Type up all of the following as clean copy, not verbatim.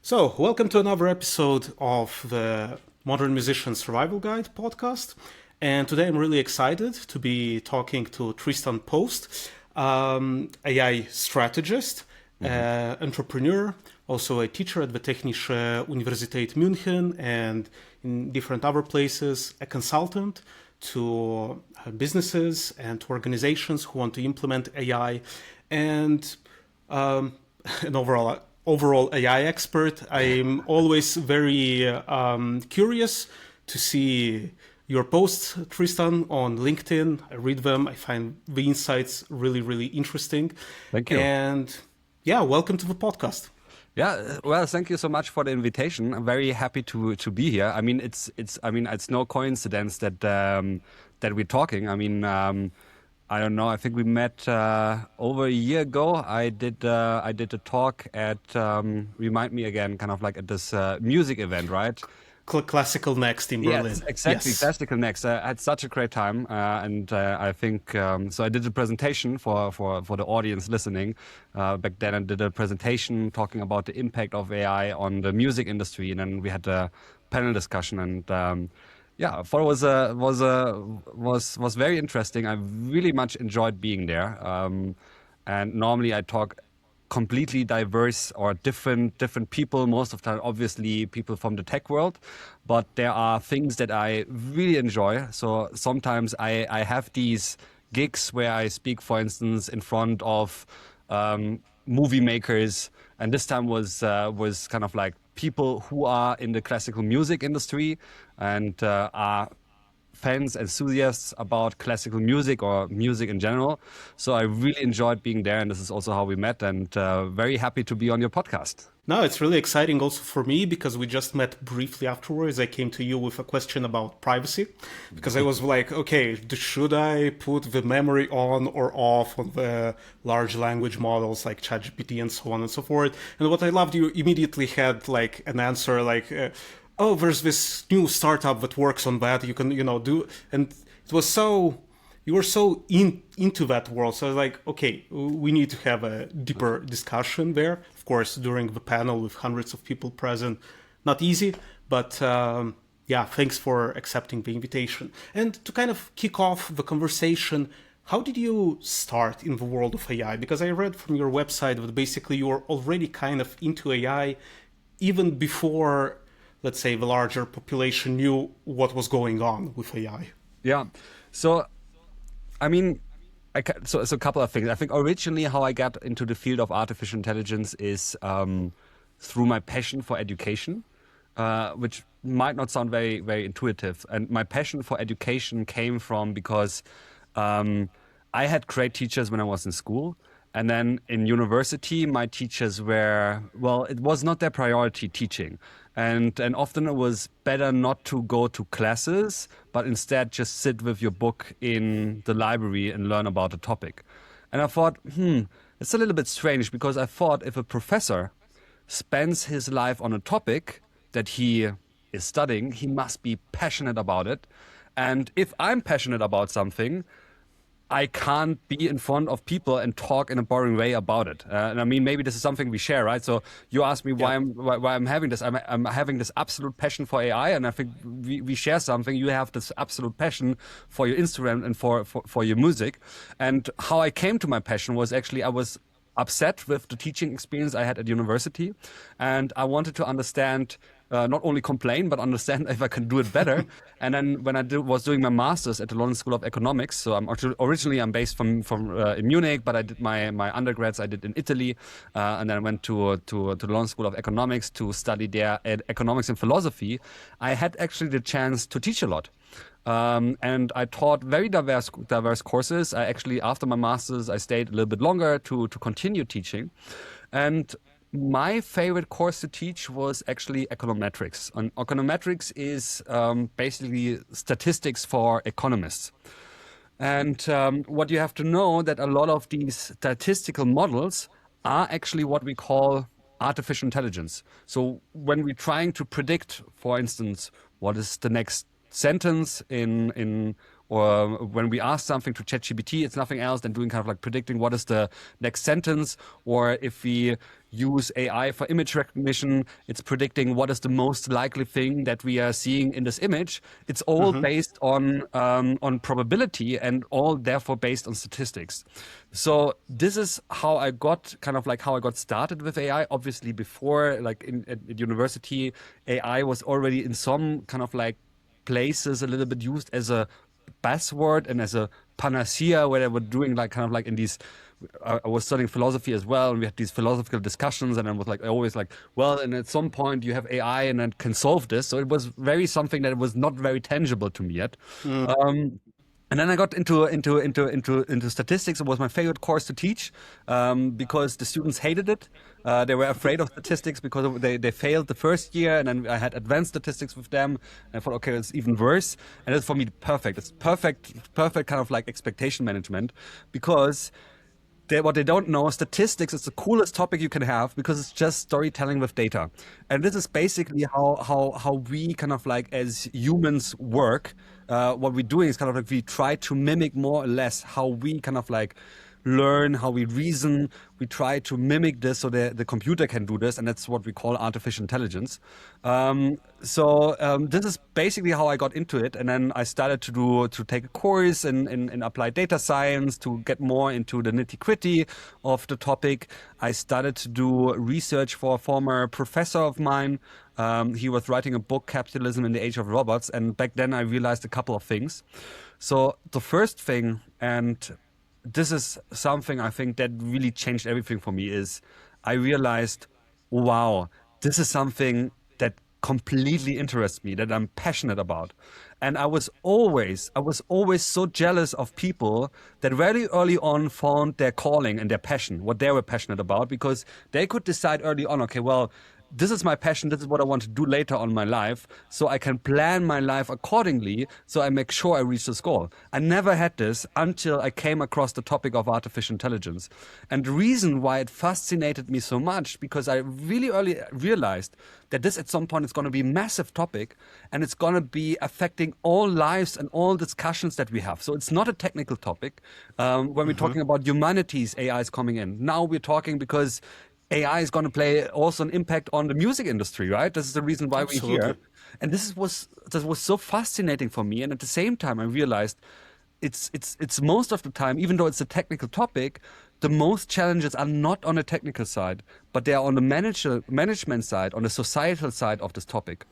So, welcome to another episode of the Modern Musician Survival Guide podcast. And today I'm really excited to be talking to Tristan Post, AI strategist, entrepreneur, also a teacher at the Technische Universität München and in different other places, a consultant to businesses and to organizations who want to implement AI, and an overall AI expert. I'm always very curious to see your posts, Tristan, on LinkedIn. I read them. I find the insights really, really interesting. Thank you. And yeah, welcome to the podcast. Yeah, well, thank you so much for the invitation. I'm very happy to be here. I mean, it's no coincidence that that we're talking. I don't know. I think we met over a year ago. I did a talk at remind me again, kind of like at this music event, right? Classical Next in Berlin. Yes, exactly. Yes. Classical Next. I had such a great time, and I think so. I did a presentation for the audience listening. Back then, I did a presentation talking about the impact of AI on the music industry, and then we had a panel discussion. And yeah, I thought it was very interesting. I really much enjoyed being there. And normally, I talk completely diverse or different people, most of the time obviously people from the tech world, but there are things that I really enjoy. So sometimes I have these gigs where I speak, for instance, in front of movie makers, and this time was kind of like people who are in the classical music industry and are fans, enthusiasts about classical music or music in general. So I really enjoyed being there, and this is also how we met, and very happy to be on your podcast. No, it's really exciting also for me because we just met briefly afterwards. I came to you with a question about privacy because I was like, okay, should I put the memory on or off on the large language models like ChatGPT and so on and so forth? And what I loved, you immediately had like an answer like, oh, there's this new startup that works on that. You can, do, and it was so, you were so into that world. So I was like, okay, we need to have a deeper discussion there. Of course, during the panel with hundreds of people present, not easy, but yeah, thanks for accepting the invitation. And to kind of kick off the conversation, how did you start in the world of AI? Because I read from your website that basically you were already kind of into AI even before, let's say, the larger population knew what was going on with AI. Yeah. So, I mean, so a couple of things. I think originally how I got into the field of artificial intelligence is through my passion for education, which might not sound very, very intuitive. And my passion for education came from because I had great teachers when I was in school. And then in university, my teachers were, well, it was not their priority teaching. And often it was better not to go to classes, but instead just sit with your book in the library and learn about the topic. And I thought, it's a little bit strange because I thought if a professor spends his life on a topic that he is studying, he must be passionate about it. And if I'm passionate about something, I can't be in front of people and talk in a boring way about it. And I mean, maybe this is something we share, right? So you asked me why I'm having this. I'm having this absolute passion for AI, and I think we share something. You have this absolute passion for your Instagram and for your music. And how I came to my passion was actually I was upset with the teaching experience I had at university, and I wanted to understand. Not only complain, but understand if I can do it better. And then when I was doing my master's at the London School of Economics, so I'm originally based from in Munich, but I did my undergrads I did in Italy, and then I went to the London School of Economics to study there at economics and philosophy. I had actually the chance to teach a lot. And I taught very diverse courses. I actually, after my master's, I stayed a little bit longer to continue teaching. And my favorite course to teach was actually econometrics. And econometrics is basically statistics for economists. And what you have to know that a lot of these statistical models are actually what we call artificial intelligence. So when we're trying to predict, for instance, what is the next sentence or when we ask something to ChatGPT, it's nothing else than doing kind of like predicting what is the next sentence, or if we use AI for image recognition. It's predicting what is the most likely thing that we are seeing in this image. It's all based on probability and all therefore based on statistics. So this is how I got started with AI. Obviously, before like at university, AI was already in some kind of like places a little bit used as a buzzword and as a panacea, where they were doing like kind of like in these. I was studying philosophy as well, and we had these philosophical discussions, and I was like, always like, well, and at some point you have AI and it can solve this. So it was very something that was not very tangible to me yet. And then I got into statistics. It was my favorite course to teach because the students hated it. They were afraid of statistics because they failed the first year, and then I had advanced statistics with them. And I thought, okay, it's even worse. And it's for me perfect. It's perfect kind of like expectation management, because what they don't know, statistics is the coolest topic you can have because it's just storytelling with data. And this is basically how we kind of like as humans work. What we're doing is kind of like we try to mimic more or less how we kind of like learn, how we reason. We try to mimic this so the computer can do this, and that's what we call artificial intelligence. This is basically how I got into it, and then I started to take a course in applied data science to get more into the nitty-gritty of the topic. I started to do research for a former professor of mine. He was writing a book, Capitalism in the Age of Robots, and back then I realized a couple of things. So the first thing, and this is something I think that really changed everything for me, is I realized, wow, this is something that completely interests me, that I'm passionate about. And I was always so jealous of people that very early on found their calling and their passion, what they were passionate about, because they could decide early on, okay, well, this is my passion, this is what I want to do later on in my life, so I can plan my life accordingly, so I make sure I reach this goal. I never had this until I came across the topic of artificial intelligence. And the reason why it fascinated me so much, because I really early realized that this at some point is going to be a massive topic, and it's going to be affecting all lives and all discussions that we have. So it's not a technical topic. When we're talking about humanities, AI is coming in. Now we're talking because AI is going to play also an impact on the music industry, right? This is the reason why we're here. And this was so fascinating for me. And at the same time, I realized it's most of the time, even though it's a technical topic, the most challenges are not on the technical side, but they are on the management side, on the societal side of this topic.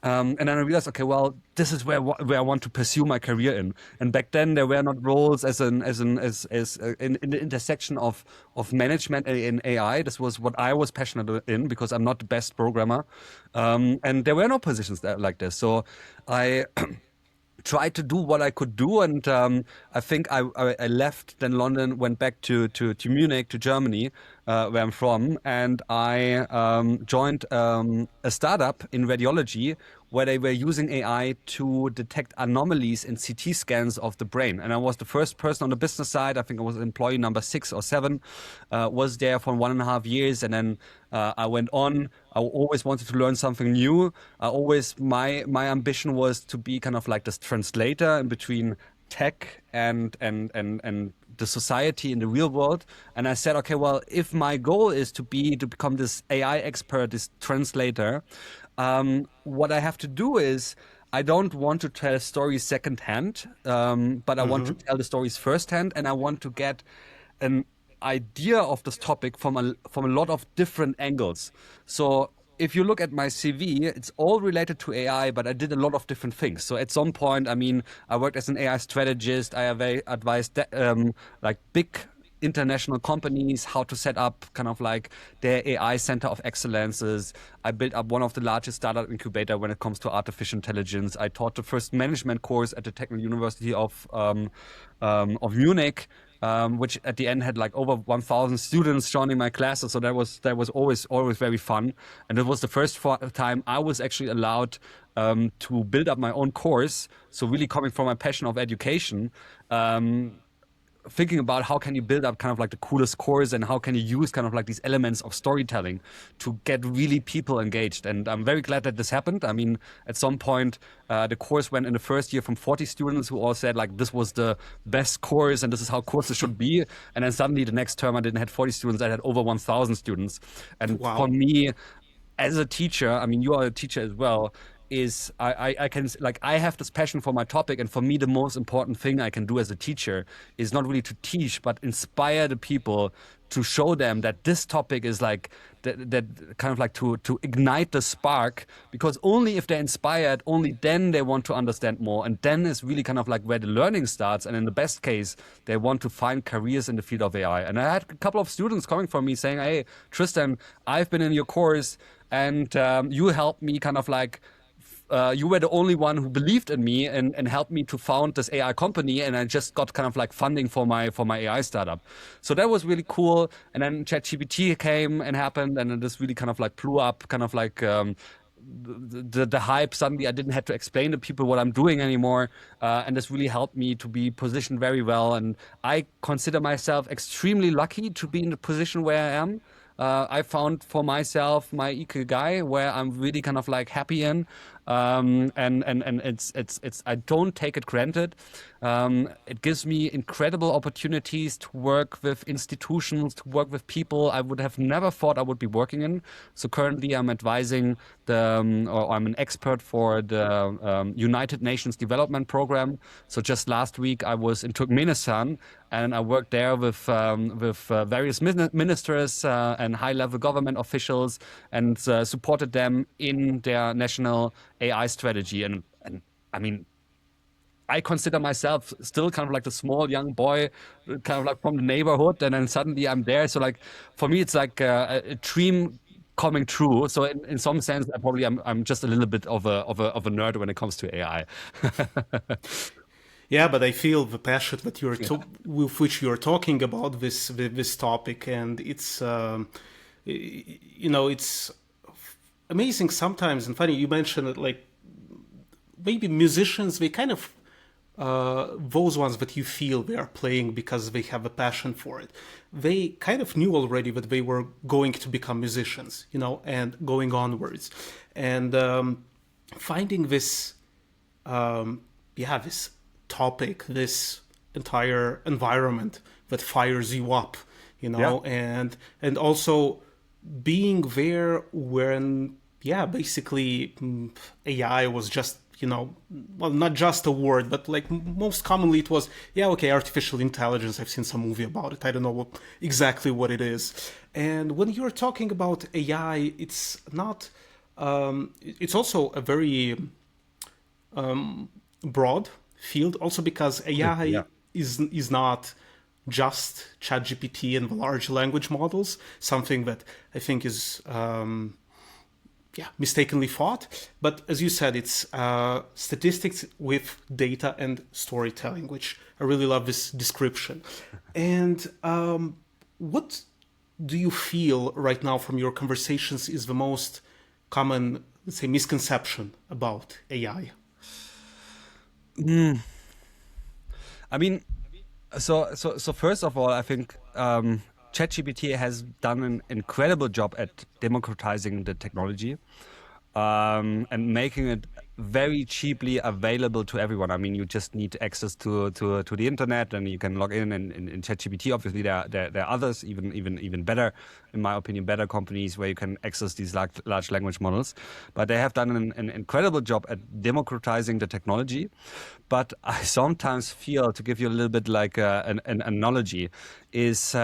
And then I realized, okay, well, this is where I want to pursue my career in. And back then, there were not roles as in the intersection of management in AI. This was what I was passionate in, because I'm not the best programmer, and there were no positions like this. So I tried to do what I could do, and I think I left then London, went back to Munich, to Germany, where I'm from, and I joined a startup in radiology where they were using AI to detect anomalies in CT scans of the brain. And I was the first person on the business side. I think I was employee number 6 or 7, was there for 1.5 years. And then I went on. I always wanted to learn something new. My ambition was to be kind of like this translator in between tech and the society in the real world. And I said, okay, well, if my goal is to become this AI expert, this translator, what I have to do is, I don't want to tell stories secondhand, but I want to tell the stories firsthand, and I want to get an idea of this topic from a lot of different angles. So if you look at my CV, it's all related to AI, but I did a lot of different things. So at some point, I mean, I worked as an AI strategist. I have advised like big international companies how to set up kind of like their AI center of excellences. I built up one of the largest startup incubator when it comes to artificial intelligence. I taught the first management course at the Technical University of Munich, which at the end had like over 1,000 students joining my classes. So that was always very fun. And it was the first time I was actually allowed to build up my own course. So really coming from my passion of education, thinking about how can you build up kind of like the coolest course and how can you use kind of like these elements of storytelling to get really people engaged. And I'm very glad that this happened. I mean, at some point, the course went in the first year from 40 students who all said like this was the best course and this is how courses should be. And then suddenly the next term I didn't have 40 students, I had over 1,000 students. And for Wow. me, as a teacher, I mean, you are a teacher as well, is I can like I have this passion for my topic, and for me the most important thing I can do as a teacher is not really to teach but inspire the people, to show them that this topic is like that kind of like to ignite the spark, because only if they're inspired, only then they want to understand more, and then is really kind of like where the learning starts. And in the best case, they want to find careers in the field of AI. And I had a couple of students coming from me saying, hey Tristan, I've been in your course and you helped me kind of like you were the only one who believed in me and helped me to found this AI company, and I just got kind of like funding for my AI startup. So that was really cool. And then ChatGPT came and happened, and this really kind of like blew up, kind of like the hype. Suddenly I didn't have to explain to people what I'm doing anymore, and this really helped me to be positioned very well. And I consider myself extremely lucky to be in the position where I am. I found for myself my ikigai, where I'm really kind of like happy in, and it's I don't take it granted. It gives me incredible opportunities to work with institutions, to work with people I would have never thought I would be working in. So currently I'm advising or I'm an expert for the United Nations Development Program. So just last week I was in Turkmenistan, and I worked there with various ministers and high-level government officials, and supported them in their national AI strategy. And I mean, I consider myself still kind of like the small young boy, kind of like from the neighborhood, and then suddenly I'm there. So like for me, it's like a dream coming true. So in some sense, I'm just a little bit of a nerd when it comes to AI. Yeah, but I feel the passion that Yeah. with which you're talking about this topic, and it's it's amazing sometimes and funny. You mentioned it, like maybe musicians, they kind of those ones that you feel they are playing because they have a passion for it. They kind of knew already that they were going to become musicians, and going onwards, and finding this, this topic, this entire environment that fires you up, Yeah. and also being there when, basically AI was just, well, not just a word, but like most commonly it was, okay, artificial intelligence. I've seen some movie about it. I don't know exactly what it is. And when you're talking about AI, it's not, it's also a very broad field, also because AI Yeah. is not just ChatGPT and the large language models, something that I think is mistakenly thought. But as you said, it's statistics with data and storytelling, which I really love this description. And what do you feel right now from your conversations is the most common, let's say, misconception about AI? I mean, so first of all, I think ChatGPT has done an incredible job at democratizing the technology, and making it very cheaply available to everyone. I mean, you just need access to the internet, and you can log in ChatGPT. Obviously, there are others, even better, in my opinion, better companies where you can access these large language models. But they have done an incredible job at democratizing the technology. But I sometimes feel, to give you a little bit like an analogy, is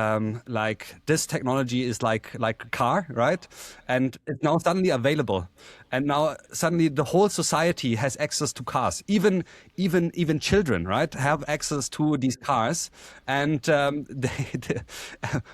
like this technology is like a car, right? And it's now suddenly available, and now suddenly the whole society has access to cars. Even children, right, have access to these cars, and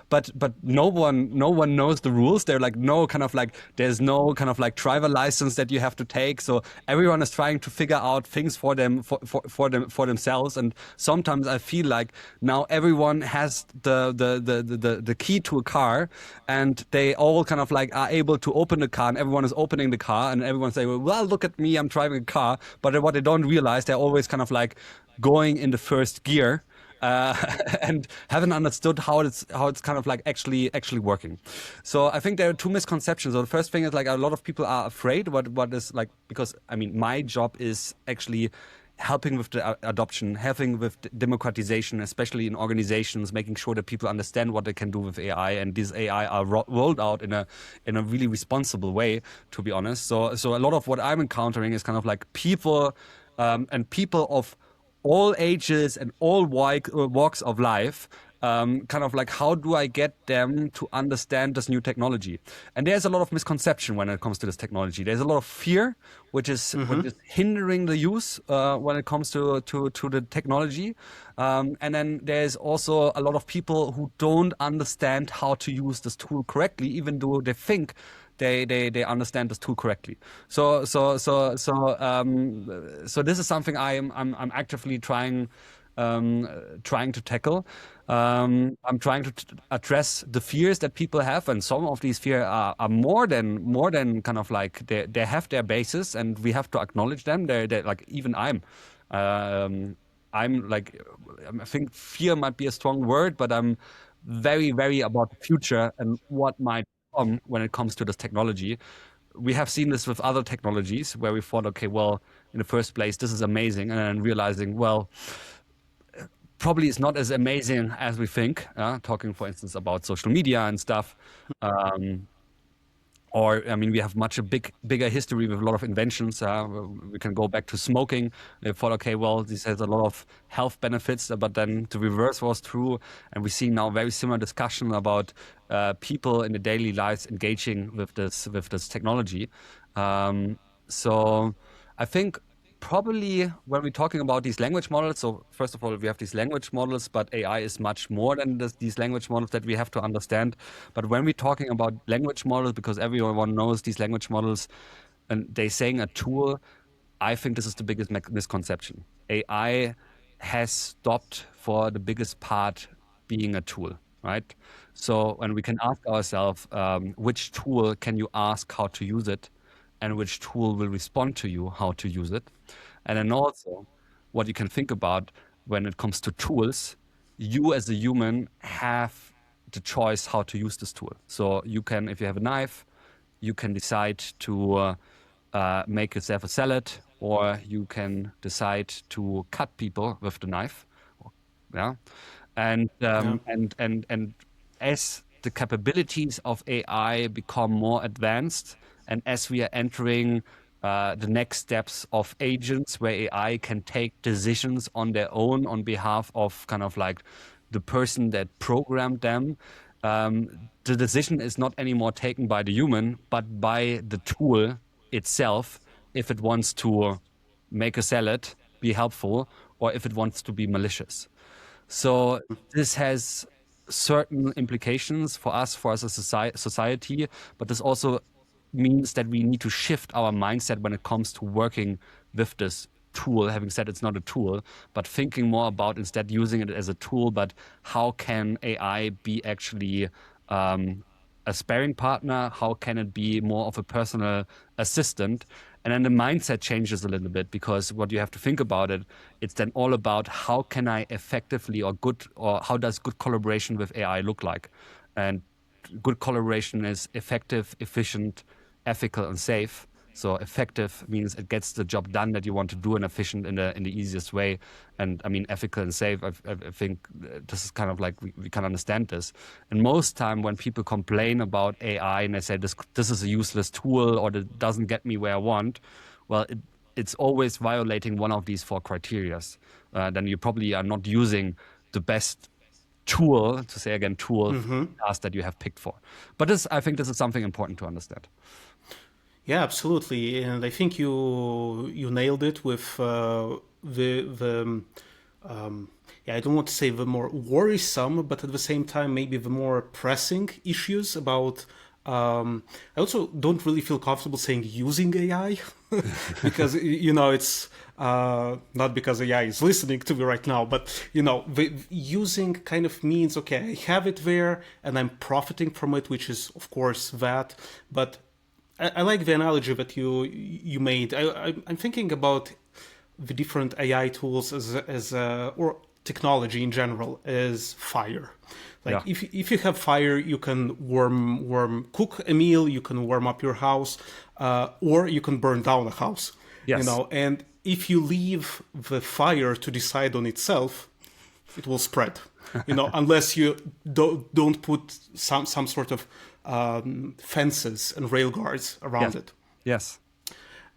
but no one knows the rules. They're like no kind of like there's no kind of like driver license that you have to take. So everyone is trying to figure out things for themselves. And sometimes I feel like now everyone has the key to a car, and they all kind of like are able to open the car, and everyone is opening the car, and everyone say, well, look at me, I'm driving a car. But what they don't realize, they're always kind of like going in the first gear, uh, and haven't understood how it's kind of like actually working. So I think there are two misconceptions. So the first thing is like a lot of people are afraid what is like, because I mean my job is actually helping with the adoption, helping with democratization, especially in organizations, making sure that people understand what they can do with AI, and these AI are rolled out in a really responsible way, to be honest. So a lot of what I'm encountering is kind of like people, and people of all ages and all walks of life, kind of like how do I get them to understand this new technology? And there's a lot of misconception when it comes to this technology. There's a lot of fear, which is hindering the use when it comes to the technology. And then there's also a lot of people who don't understand how to use this tool correctly, even though they think they understand this tool correctly. So this is something I'm actively trying to tackle. I'm trying to address the fears that people have, and some of these fears are more than kind of like they have their basis, and we have to acknowledge them. They're like, even I'm like, I think fear might be a strong word, but I'm very, very about the future and what might come when it comes to this technology. We have seen this with other technologies where we thought, okay, well, in the first place, this is amazing, and then realizing, well, probably it's not as amazing as we think. Talking, for instance, about social media and stuff. Um, or, I mean, we have bigger history with a lot of inventions. We can go back to smoking. We thought, okay, well, this has a lot of health benefits, but then the reverse was true. And we see now very similar discussion about people in the daily lives engaging with this technology. So I think probably when we're talking about these language models, so first of all, we have these language models, but AI is much more than these language models that we have to understand. But when we're talking about language models, because everyone knows these language models, and they're saying a tool, I think this is the biggest misconception. AI has stopped for the biggest part being a tool, right? So when we can ask ourselves, which tool can you ask how to use it, and which tool will respond to you how to use it. And then also what you can think about when it comes to tools, you as a human have the choice how to use this tool. So you can, if you have a knife, you can decide to make yourself a salad, or you can decide to cut people with the knife. Yeah. And Yeah. and as the capabilities of AI become more advanced, and as we are entering the next steps of agents where AI can take decisions on their own on behalf of kind of like the person that programmed them, the decision is not anymore taken by the human, but by the tool itself, if it wants to make a salad, be helpful, or if it wants to be malicious. So this has certain implications for us, as a society, but this also means that we need to shift our mindset when it comes to working with this tool. Having said it's not a tool, but thinking more about instead using it as a tool, but how can AI be actually a sparring partner? How can it be more of a personal assistant? And then the mindset changes a little bit, because what you have to think about it's then all about how can I effectively or how does good collaboration with AI look like? And good collaboration is effective, efficient, ethical, and safe. So effective means it gets the job done that you want to do, and efficient in the easiest way. And I mean, ethical and safe, I think this is kind of like, we can understand this. And most time when people complain about AI and they say this is a useless tool, or that doesn't get me where I want, well, it's always violating one of these four criteria. Then you probably are not using the best tool, to say again, tool, task that you have picked for. But I think this is something important to understand. Yeah, absolutely, and I think you nailed it with the yeah, I don't want to say the more worrisome, but at the same time maybe the more pressing issues about. I also don't really feel comfortable saying using AI because it's not because AI is listening to me right now, but the using kind of means, okay, I have it there and I'm profiting from it, which is of course that, but I like the analogy that you made. I'm thinking about the different AI tools as or technology in general is fire. Like Yeah. if you have fire, you can cook a meal, you can warm up your house, or you can burn down a house. Yes. And if you leave the fire to decide on itself, it will spread. Unless you don't put some sort of fences and rail guards around Yes. it. Yes.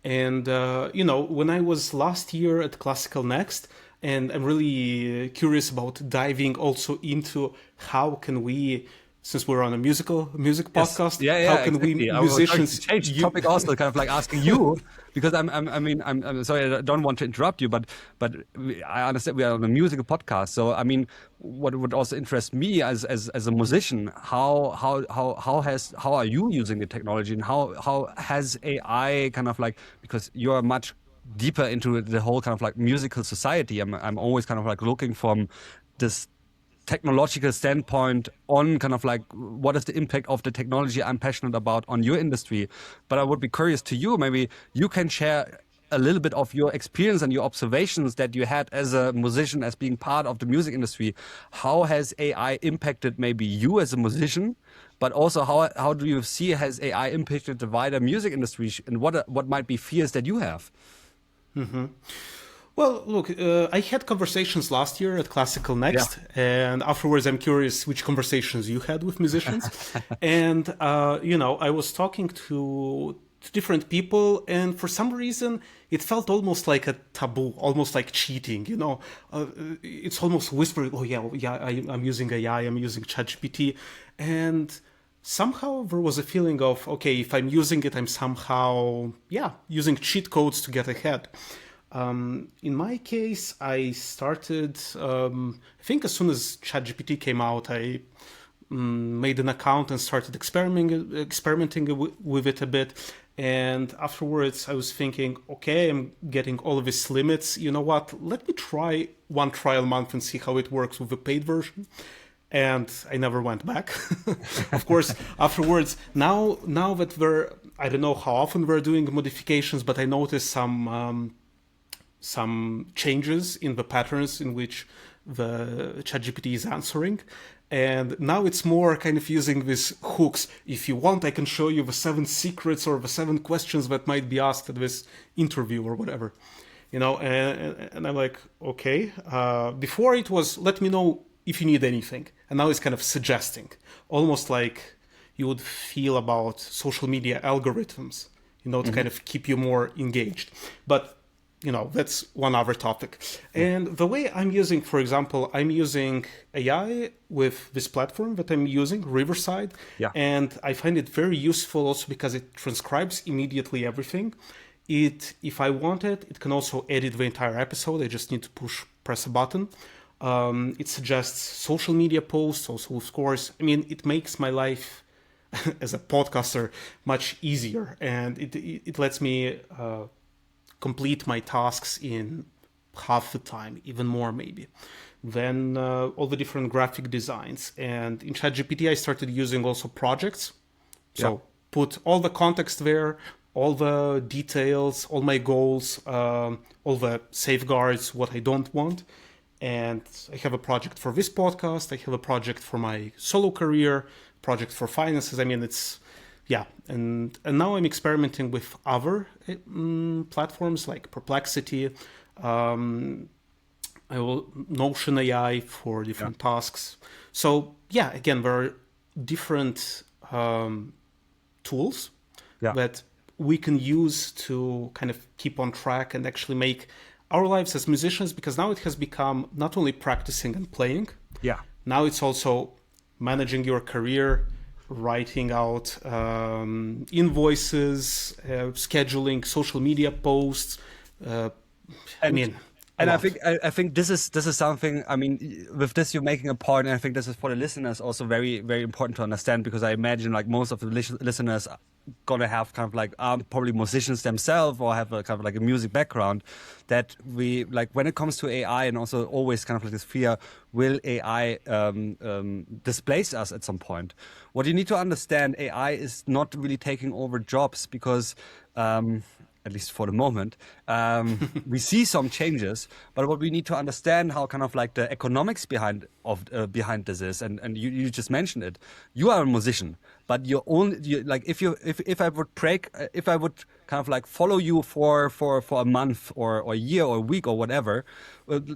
And when I was last year at Classical Next, and I'm really curious about diving also into how can we, since we're on a music Yes. podcast, Yeah, how yeah, can we exactly. I was trying to musicians change the topic also, kind of like asking you, because I'm sorry, I don't want to interrupt you, but I understand we are on a musical podcast. So, I mean, what would also interest me as a musician, how are you using the technology, and how has AI kind of like, because you're much deeper into the whole kind of like musical society. I'm always kind of like looking from this technological standpoint on kind of like what is the impact of the technology I'm passionate about on your industry. But I would be curious to you, maybe you can share a little bit of your experience and your observations that you had as a musician, as being part of the music industry. How has AI impacted maybe you as a musician, but also how do you see has AI impacted the wider music industry, and what might be fears that you have? Well, look, I had conversations last year at Classical Yeah. Next, and afterwards I'm curious which conversations you had with musicians. And, I was talking to different people, and for some reason it felt almost like a taboo, almost like cheating, it's almost whispering, oh yeah, I'm using AI, I'm using ChatGPT. And somehow there was a feeling of, okay, if I'm using it, I'm somehow, using cheat codes to get ahead. In my case, I started, I think as soon as ChatGPT came out, I made an account and started experimenting with it a bit. And afterwards, I was thinking, okay, I'm getting all of these limits. You know what? Let me try one trial month and see how it works with the paid version. And I never went back. Of course, afterwards, now that I don't know how often we're doing modifications, but I noticed some changes in the patterns in which the ChatGPT is answering. And now it's more kind of using these hooks. If you want, I can show you the 7 secrets or the 7 questions that might be asked at this interview or whatever. And I'm like, okay. Before it was, let me know if you need anything. And now it's kind of suggesting, almost like you would feel about social media algorithms, to kind of keep you more engaged. But that's one other topic. And the way I'm using, for example, I'm using AI with this platform that I'm using, Riverside. Yeah. And I find it very useful also because it transcribes immediately everything. If I want it, it can also edit the entire episode. I just need to press a button. It suggests social media posts, also with scores. I mean, it makes my life as a podcaster much easier. And it lets me complete my tasks in half the time, even more maybe. Then all the different graphic designs. And in ChatGPT, I started using also projects. So put all the context there, all the details, all my goals, all the safeguards, what I don't want. And I have a project for this podcast. I have a project for my solo career, project for finances. I mean, and now I'm experimenting with other platforms like Perplexity, Notion AI for different tasks. So again, there are different tools that we can use to kind of keep on track and actually make our lives as musicians, because now it has become not only practicing and playing. Yeah. Now it's also managing your career, writing out invoices, scheduling social media posts. And I think this is something. I mean, with this you're making a point, and I think this is for the listeners also very, very important to understand, because I imagine like most of the listeners are gonna have kind of like probably musicians themselves or have a kind of like a music background. That we like when it comes to AI, and also always kind of like this fear: will AI displace us at some point? What you need to understand, AI is not really taking over jobs, because at least for the moment. We see some changes, but what we need to understand how kind of like the economics behind this is, and you just mentioned it. You are a musician, but like if I would kind of like follow you for a month or a year or a week or whatever,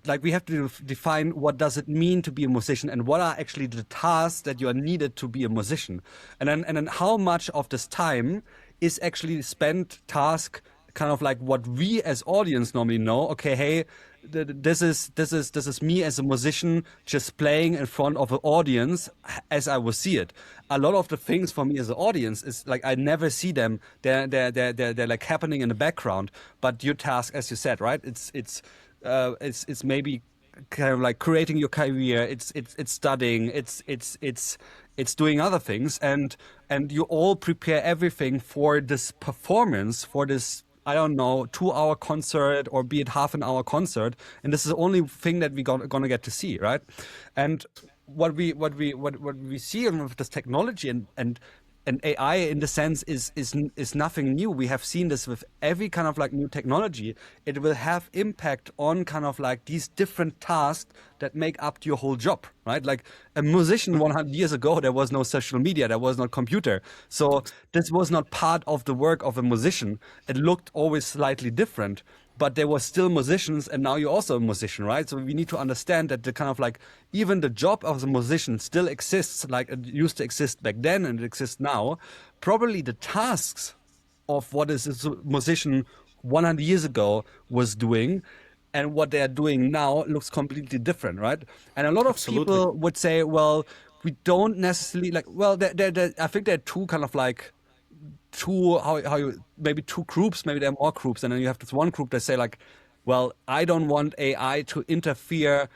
like we have to define what does it mean to be a musician and what are actually the tasks that you are needed to be a musician, and then how much of this time is actually spent task kind of like what we as audience normally know. Okay, hey, this is me as a musician just playing in front of an audience as I will see it. A lot of the things for me as an audience is like I never see them. They're like happening in the background. But your task, as you said, right? It's maybe kind of like creating your career. It's studying. It's doing other things, and you all prepare everything for this performance, for this, I don't know, 2-hour concert or be it half an hour concert, and this is the only thing that we're gonna get to see, right? And what we see with this technology and AI in the sense is nothing new. We have seen this with every kind of like new technology. It will have impact on kind of like these different tasks that make up your whole job, right? Like a musician 100 years ago, there was no social media, there was no computer. So this was not part of the work of a musician. It looked always slightly different, but there were still musicians, and now you're also a musician, right? So we need to understand that the kind of like, even the job of the musician still exists, like it used to exist back then and it exists now. Probably the tasks of what is a musician 100 years ago was doing and what they are doing now looks completely different, right? And a lot of Absolutely. people would say, well, we don't necessarily like, well, I think there are two kind of like, maybe two groups, maybe there are more groups, and then you have this one group that say like, well, I don't want AI to interfere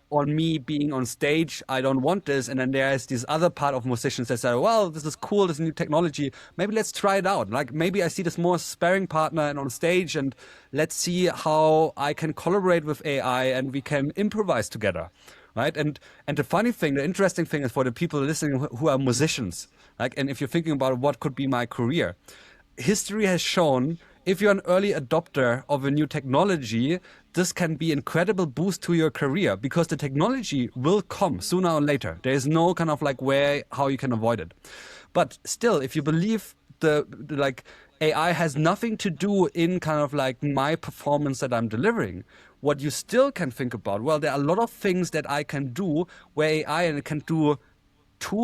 on me being on stage. I don't want this. And then there's this other part of musicians that say, well, this is cool, this new technology, maybe let's try it out. Like maybe I see this more sparring partner and on stage, and let's see how I can collaborate with AI and we can improvise together. Right. And the funny thing, the interesting thing is for the people listening who are musicians, like, and if you're thinking about what could be my career, history has shown if you're an early adopter of a new technology, this can be an incredible boost to your career because the technology will come sooner or later. There is no kind of like how you can avoid it. But still, if you believe the like AI has nothing to do in kind of like my performance that I'm delivering, what you still can think about, well, there are a lot of things that I can do where AI can do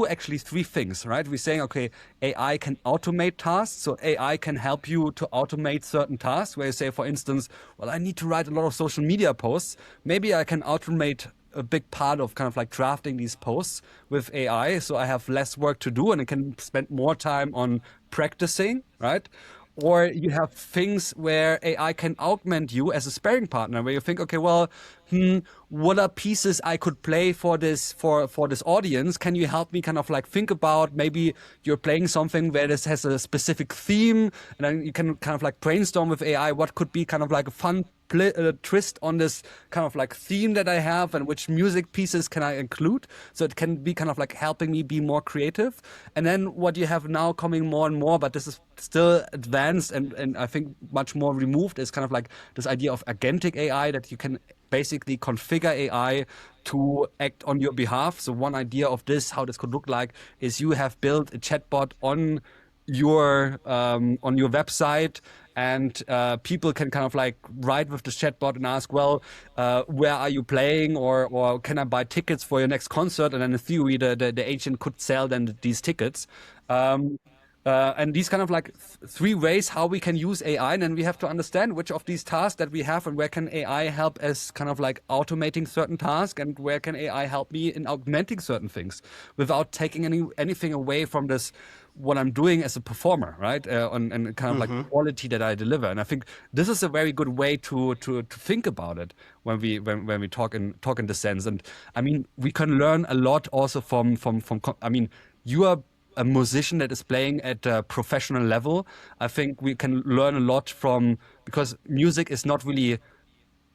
actually three things, right? We're saying, okay, AI can automate tasks. So AI can help you to automate certain tasks where you say, for instance, well, I need to write a lot of social media posts. Maybe I can automate a big part of kind of like drafting these posts with AI. So I have less work to do and I can spend more time on practicing, right? Or you have things where AI can augment you as a sparring partner, where you think, okay, well, what are pieces I could play for this audience? Can you help me kind of like think about, maybe you're playing something where this has a specific theme, and then you can kind of like brainstorm with AI what could be kind of like a fun twist on this kind of like theme that I have, and which music pieces can I include, so it can be kind of like helping me be more creative. And then what you have now coming more and more, but this is still advanced and I think much more removed, is kind of like this idea of agentic AI, that you can basically configure AI to act on your behalf. So one idea of this, how this could look like, is you have built a chatbot on your website, and people can kind of like write with the chatbot and ask, well, where are you playing, or can I buy tickets for your next concert? And then in theory, the agent could sell then these tickets. And these kind of like three ways how we can use AI, and then we have to understand which of these tasks that we have and where can AI help as kind of like automating certain tasks, and where can AI help me in augmenting certain things without taking anything away from this, what I'm doing as a performer, right? And kind of like quality that I deliver. And I think this is a very good way to think about it when we talk in this sense. And I mean, we can learn a lot also from I mean, you are a musician that is playing at a professional level. I think we can learn a lot from, because music is not really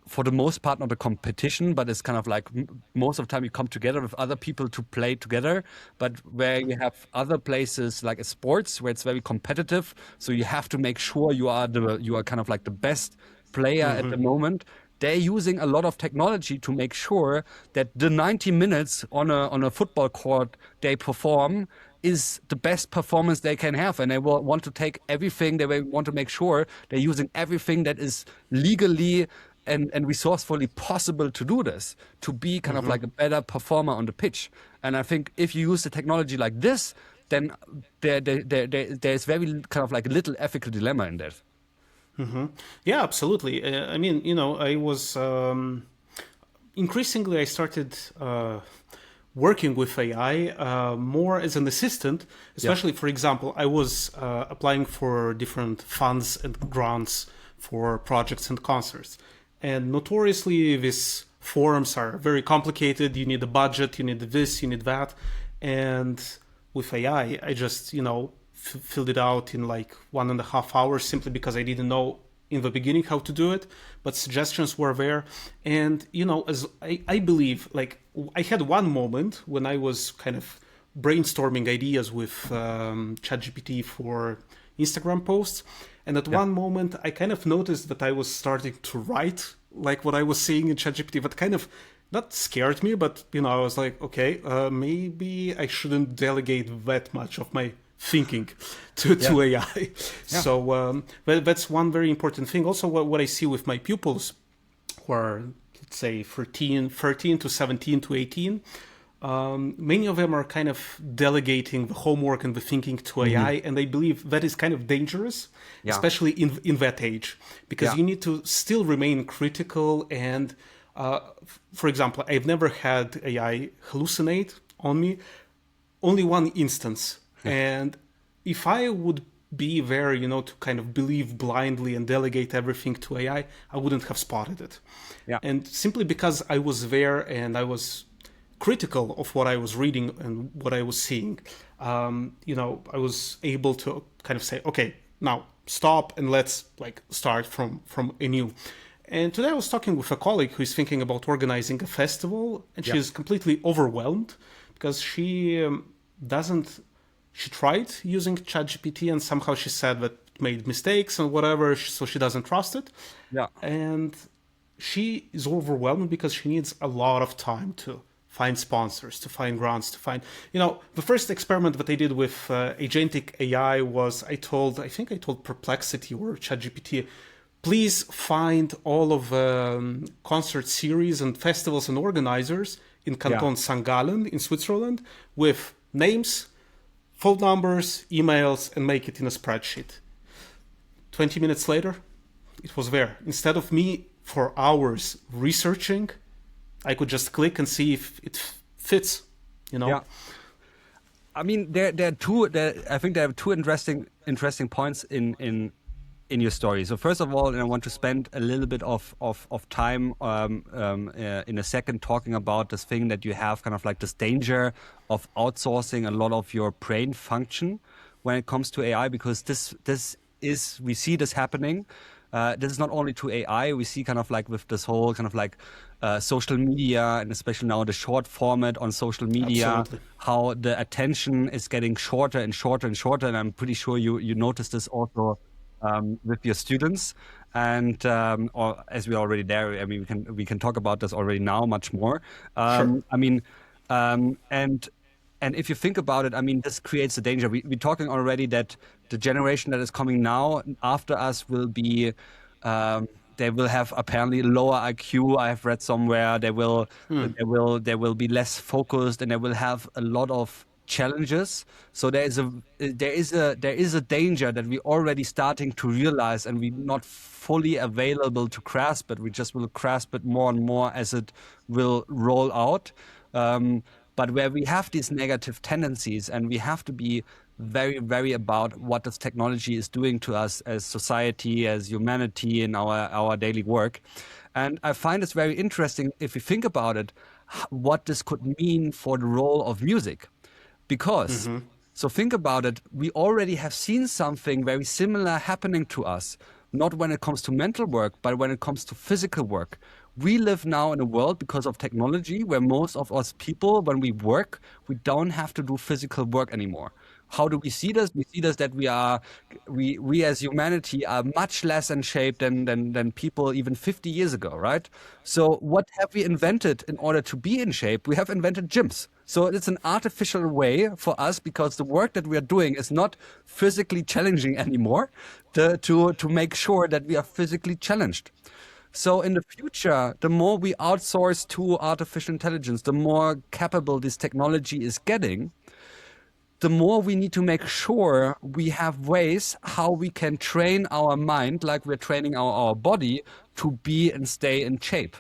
for the most part not a competition, but it's kind of like most of the time you come together with other people to play together. But where you have other places like sports where it's very competitive, so you have to make sure you are kind of like the best player at the moment. They're using a lot of technology to make sure that the 90 minutes on a football court they perform is the best performance they can have, and they will want to take everything. They will want to make sure they're using everything that is legally and resourcefully possible to do this, to be kind of like a better performer on the pitch. And I think if you use the technology like this, then there's very kind of like a little ethical dilemma in that. Yeah, absolutely. I mean, I was increasingly I started working with AI more as an assistant, especially, for example, I was applying for different funds and grants for projects and concerts. And notoriously, these forms are very complicated. You need a budget, you need this, you need that. And with AI, I just, filled it out in like 1.5 hours simply because I didn't know in the beginning how to do it, but suggestions were there. And, as I believe, like I had one moment when I was kind of brainstorming ideas with ChatGPT for Instagram posts. And at one moment, I kind of noticed that I was starting to write like what I was seeing in ChatGPT, that kind of not scared me, but, I was like, okay, maybe I shouldn't delegate that much of my thinking to AI. Yeah. So that's one very important thing. Also, what I see with my pupils who are, let's say, 13 to 17 to 18, many of them are kind of delegating the homework and the thinking to AI, and I believe that is kind of dangerous, especially in that age, because you need to still remain critical. And for example, I've never had AI hallucinate on me, only one instance. And if I would be there, to kind of believe blindly and delegate everything to AI, I wouldn't have spotted it. Yeah. And simply because I was there and I was critical of what I was reading and what I was seeing, I was able to kind of say, okay, now stop and let's like start from anew. And today I was talking with a colleague who is thinking about organizing a festival, and she's completely overwhelmed because she she tried using ChatGPT and somehow she said that it made mistakes and whatever, so she doesn't trust it. Yeah. And she is overwhelmed because she needs a lot of time to find sponsors, to find grants, to find, the first experiment that I did with agentic AI was I think I told Perplexity or ChatGPT, please find all of concert series and festivals and organizers in Canton St. Gallen in Switzerland with names, phone numbers, emails, and make it in a spreadsheet. 20 minutes later, it was there. Instead of me for hours researching, I could just click and see if it fits, Yeah. I mean, I think there are two interesting points in your story. So first of all, I want to spend a little bit of time in a second talking about this thing that you have, kind of like this danger of outsourcing a lot of your brain function when it comes to AI, because we see this happening. This is not only to AI. We see kind of like with this whole kind of like social media, and especially now the short format on social media, Absolutely. How the attention is getting shorter and shorter and shorter. And I'm pretty sure you noticed this also with your students, and or as we're already there, I mean, we can talk about this already now much more. Sure. I mean, and if you think about it, I mean, this creates a danger. We're talking already that the generation that is coming now after us will be, they will have apparently lower IQ. I have read somewhere they will be less focused, and they will have a lot of challenges. So there is a danger that we're already starting to realize, and we're not fully available to grasp, but we just will grasp it more and more as it will roll out. But where we have these negative tendencies, and we have to be very, very about what this technology is doing to us as society, as humanity in our daily work. And I find it's very interesting if you think about it, what this could mean for the role of music. Because, so think about it, we already have seen something very similar happening to us not when it comes to mental work, but when it comes to physical work. We live now in a world because of technology where most of us people, when we work, we don't have to do physical work anymore. How do we see this? We see this that we as humanity are much less in shape than people even 50 years ago, right? So what have we invented in order to be in shape? We have invented gyms. So it's an artificial way for us because the work that we are doing is not physically challenging anymore to make sure that we are physically challenged. So in the future, the more we outsource to artificial intelligence, the more capable this technology is getting, the more we need to make sure we have ways how we can train our mind like we're training our body to be and stay in shape.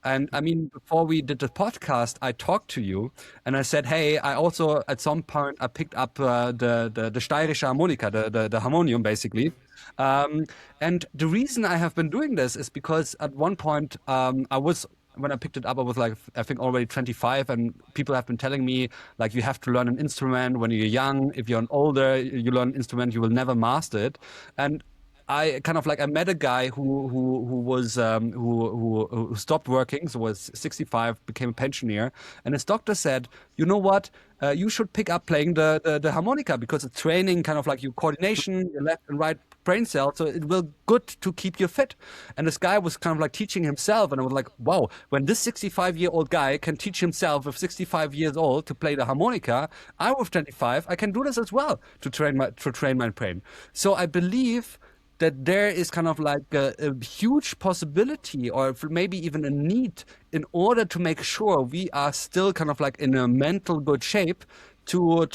And I mean, before we did the podcast, I talked to you and I said, hey, I also at some point I picked up the steirische Harmonika, the harmonium basically. Um, and the reason I have been doing this is because at one point when I picked it up, I was like, I think already 25, and people have been telling me like you have to learn an instrument when you're young. If you're an older, you learn an instrument, you will never master it. And I kind of like I met a guy who was who stopped working, so was 65, became a pensioner, and his doctor said, you know what, you should pick up playing the harmonica because it's training kind of like your coordination, your left and right brain cells, so it will good to keep you fit. And this guy was kind of like teaching himself, and I was like, wow, when this 65-year-old guy can teach himself with 65 years old to play the harmonica, I with 25, I can do this as well to train my brain. So I believe that there is kind of like a huge possibility or maybe even a need in order to make sure we are still kind of like in a mental good shape to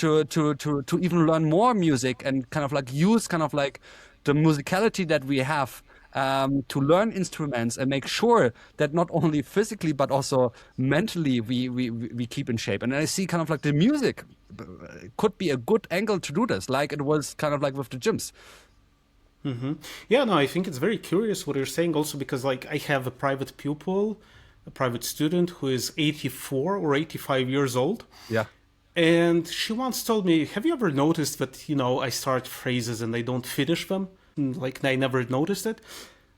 even learn more music and kind of like use kind of like the musicality that we have to learn instruments and make sure that not only physically but also mentally we keep in shape. And I see kind of like the music could be a good angle to do this, like it was kind of like with the gyms. Yeah, no, I think it's very curious what you're saying also because like I have a private pupil, a private student who is 84 or 85 years old. Yeah. And she once told me, have you ever noticed that, I start phrases and I don't finish them? Like I never noticed it.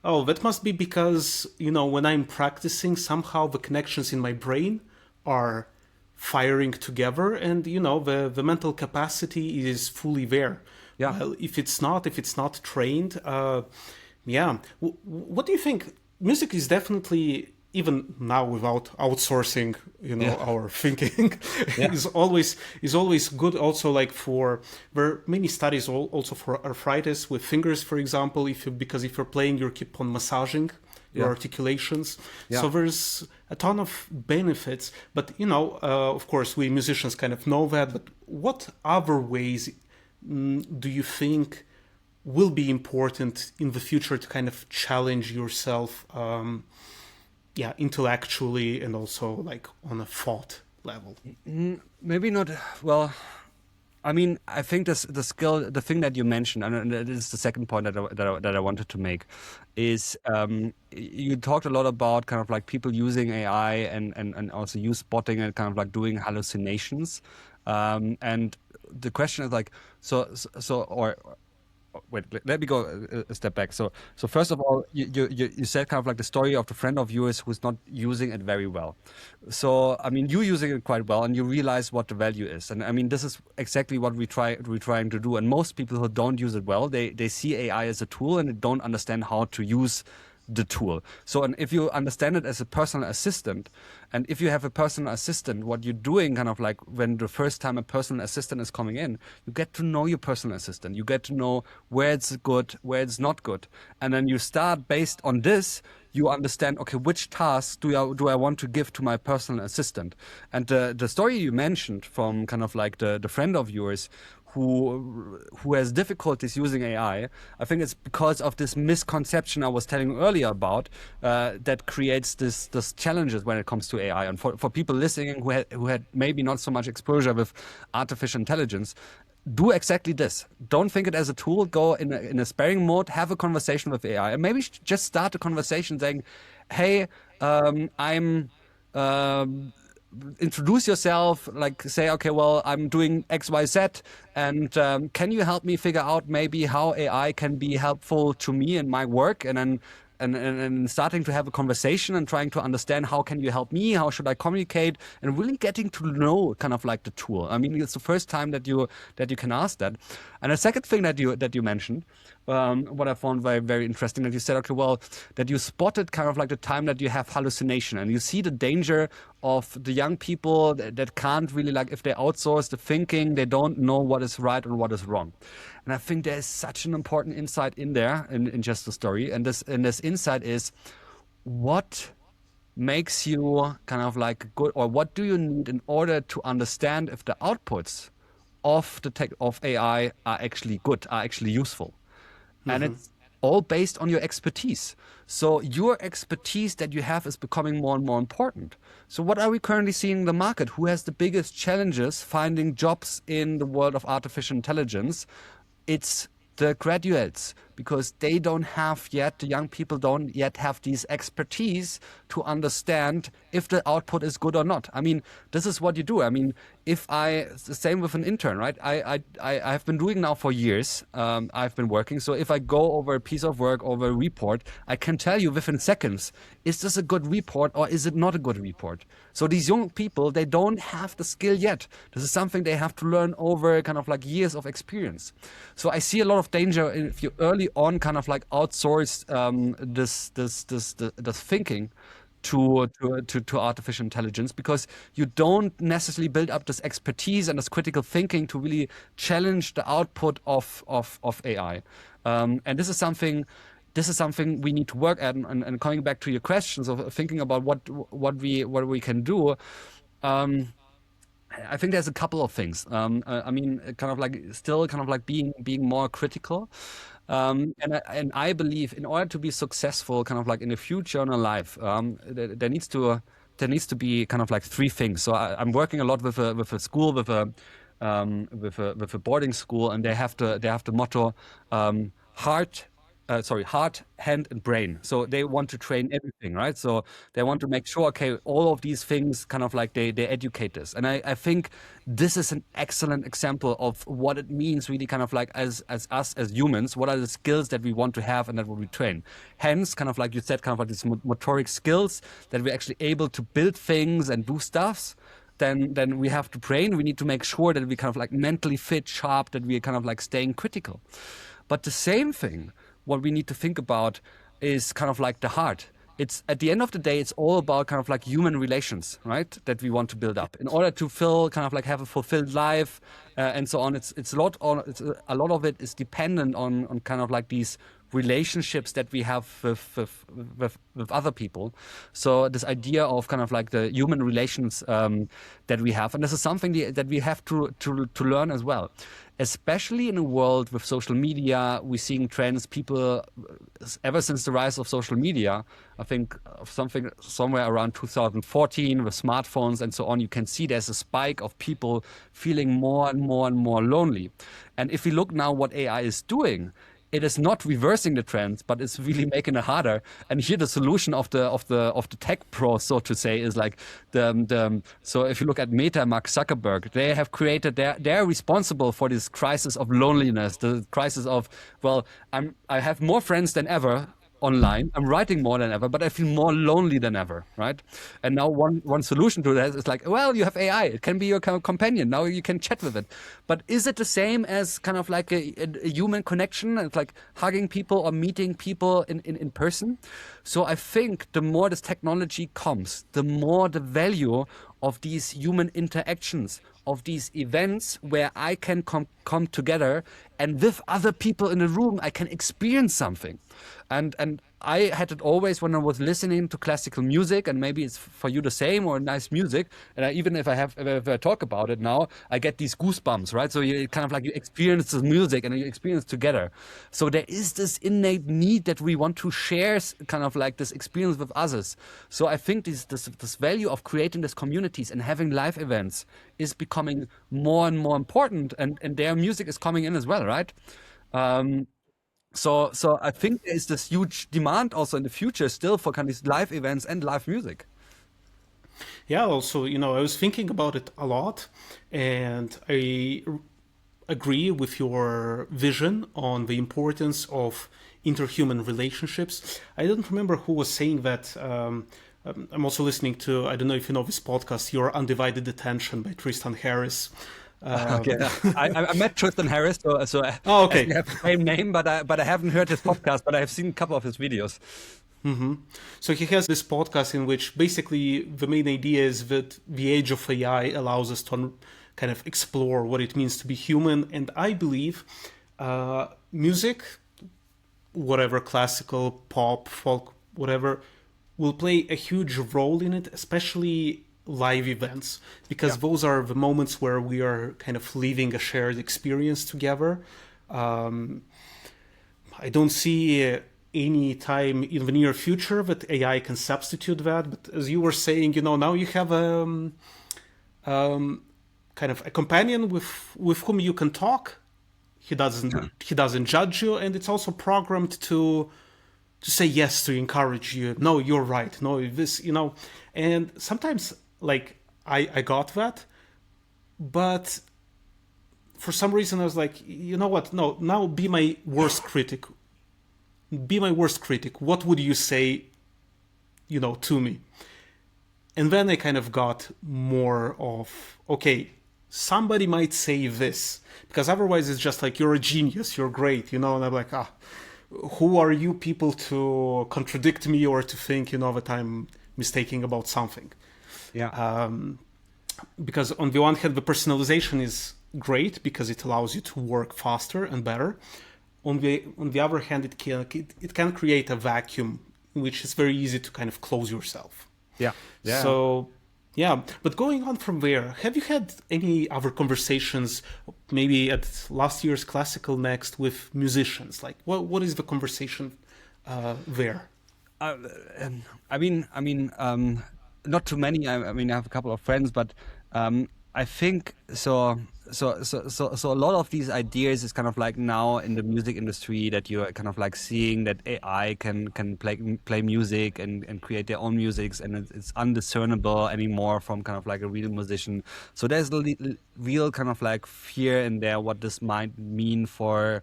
Oh, that must be because, when I'm practicing, somehow the connections in my brain are firing together and, the mental capacity is fully there. Yeah. Well, if it's not trained, yeah. What do you think? Music is definitely, even now without outsourcing, our thinking, Yeah. is always good. Also, like there are many studies also for arthritis with fingers, for example. Because if you're playing, you keep on massaging your Yeah. articulations. Yeah. So there's a ton of benefits. But of course, we musicians kind of know that. But what other ways do you think will be important in the future to kind of challenge yourself, intellectually and also like on a thought level? Maybe not. Well, I mean, I think the skill, the thing that you mentioned, and this is the second point that I wanted to make, is you talked a lot about kind of like people using AI and also use spotting and kind of like doing hallucinations, and the question is like, or wait, let me go a step back. So first of all, you said kind of like the story of the friend of yours who's not using it very well. So I mean, you're using it quite well, and you realize what the value is. And I mean, this is exactly what we're trying to do. And most people who don't use it well, they see AI as a tool and they don't understand how to use the tool. So, and if you understand it as a personal assistant, and if you have a personal assistant, what you're doing kind of like when the first time a personal assistant is coming in, you get to know your personal assistant. You get to know where it's good, where it's not good. And then you start based on this, you understand, okay, which tasks do I want to give to my personal assistant? And the story you mentioned from kind of like the friend of yours who has difficulties using AI, I think it's because of this misconception I was telling you earlier about that creates this challenges when it comes to AI. And for people listening who had maybe not so much exposure with artificial intelligence, do exactly this. Don't think it as a tool. Go in a sparring mode, have a conversation with AI, and maybe just start a conversation saying, "Hey, I'm." introduce yourself, like say, okay, well, I'm doing X, Y, Z, and can you help me figure out maybe how AI can be helpful to me in my work? And then and starting to have a conversation and trying to understand how can you help me, how should I communicate, and really getting to know kind of like the tool. I mean, it's the first time that you can ask that. And the second thing that you mentioned, what I found very, very interesting, that you said, okay, well, that you spotted kind of like the time that you have hallucination, and you see the danger of the young people that can't really, like, if they outsource the thinking, they don't know what is right and what is wrong. And I think there is such an important insight in there in just the story. And this insight is, what makes you kind of like good, or what do you need in order to understand if the outputs of the tech of AI are actually good, are actually useful. And it's all based on your expertise. So your expertise that you have is becoming more and more important. So what are we currently seeing in the market? Who has the biggest challenges finding jobs in the world of artificial intelligence? It's the graduates, because they don't have yet, the young people don't yet have these expertise to understand if the output is good or not. I mean, this is what you do. I mean, the same with an intern, right? I have been doing now for years. I've been working. So if I go over a piece of work, over a report, I can tell you within seconds, is this a good report or is it not a good report? So these young people, they don't have the skill yet. This is something they have to learn over kind of like years of experience. So I see a lot of danger if you early on kind of like outsource this thinking to artificial intelligence, because you don't necessarily build up this expertise and this critical thinking to really challenge the output of AI. And this is something we need to work at. And coming back to your questions of thinking about what we can do. I think there's a couple of things. I mean, kind of like still kind of like being more critical. And I believe in order to be successful, kind of like in the future in a life, there needs to be kind of like three things. So I'm working a lot with a school, with a boarding school, and they have the motto, heart, hand, and brain. So they want to train everything, right? So they want to make sure, okay, all of these things kind of like they educate this. And I think this is an excellent example of what it means really kind of like as us as humans, what are the skills that we want to have and that we train. Hence, kind of like you said, kind of like these motoric skills that we're actually able to build things and do stuffs. Then we have to train. We need to make sure that we kind of like mentally fit, sharp, that we are kind of like staying critical. But the same thing, what we need to think about is kind of like the heart. It's at the end of the day, it's all about kind of like human relations, right? That we want to build up in order to have a fulfilled life, and so on. It's a lot of it is dependent on kind of like these relationships that we have with other people. So this idea of kind of like the human relations that we have, and this is something that we have to learn as well. Especially in a world with social media, we're seeing trends. People, ever since the rise of social media, I think something somewhere around 2014 with smartphones and so on, you can see there's a spike of people feeling more and more and more lonely. And if we look now what AI is doing, it is not reversing the trends, but it's really making it harder. And here, the solution of the tech pros, so to say, is like so if you look at Meta, Mark Zuckerberg, they have created they're responsible for this crisis of loneliness, the crisis of, well, I have more friends than ever online. I'm writing more than ever, but I feel more lonely than ever, right? And now one solution to that is like, well, you have AI. It can be your kind of companion. Now you can chat with it. But is it the same as kind of like a human connection? It's like hugging people or meeting people in person. So I think the more this technology comes, the more the value of these human interactions, of these events where I can come together, and with other people in the room, I can experience something. And I had it always when I was listening to classical music, and maybe it's for you the same, or nice music. And even if I talk about it now, I get these goosebumps, right? So you kind of like you experience the music and you experience together. So there is this innate need that we want to share kind of like this experience with others. So I think this value of creating these communities and having live events is becoming more and more important, and their music is coming in as well, right? So I think there is this huge demand also in the future still for kind of these live events and live music. Yeah, also, I was thinking about it a lot, and I agree with your vision on the importance of interhuman relationships. I don't remember who was saying that. I'm also listening to, I don't know if you know this podcast, Your Undivided Attention by Tristan Harris. Okay, I met Tristan Harris, so Oh, as okay. we have the same name, but I haven't heard his podcast, but I have seen a couple of his videos. So he has this podcast in which basically the main idea is that the age of AI allows us to kind of explore what it means to be human. And I believe music, whatever, classical, pop, folk, whatever, will play a huge role in it, especially live events, because Yeah. those are the moments where we are kind of living a shared experience together. Um, I don't see any time in the near future that AI can substitute that. But as you were saying, now you have kind of a companion with whom you can talk. He doesn't judge you, and it's also programmed to say yes, to encourage you. No, you're right. No, this, and sometimes like I got that, but for some reason I was like, you know what? No, now be my worst critic. Be my worst critic. What would you say, to me? And then I kind of got more of, okay, somebody might say this, because otherwise it's just like, you're a genius, you're great, and I'm like, who are you people to contradict me or to think, that I'm mistaking about something? Yeah. Because on the one hand, the personalization is great because it allows you to work faster and better. On the other hand, it can create a vacuum in which it's very easy to kind of close yourself. Yeah. Yeah. So, yeah. But going on from there, have you had any other conversations, maybe at last year's Classical Next, with musicians? Like, what is the conversation there? Uh, not too many. I have a couple of friends, but I think so. So a lot of these ideas is kind of like now in the music industry that you're kind of like seeing that AI can play music and create their own musics, and it's undiscernible anymore from kind of like a real musician. So there's real kind of like fear in there what this might mean for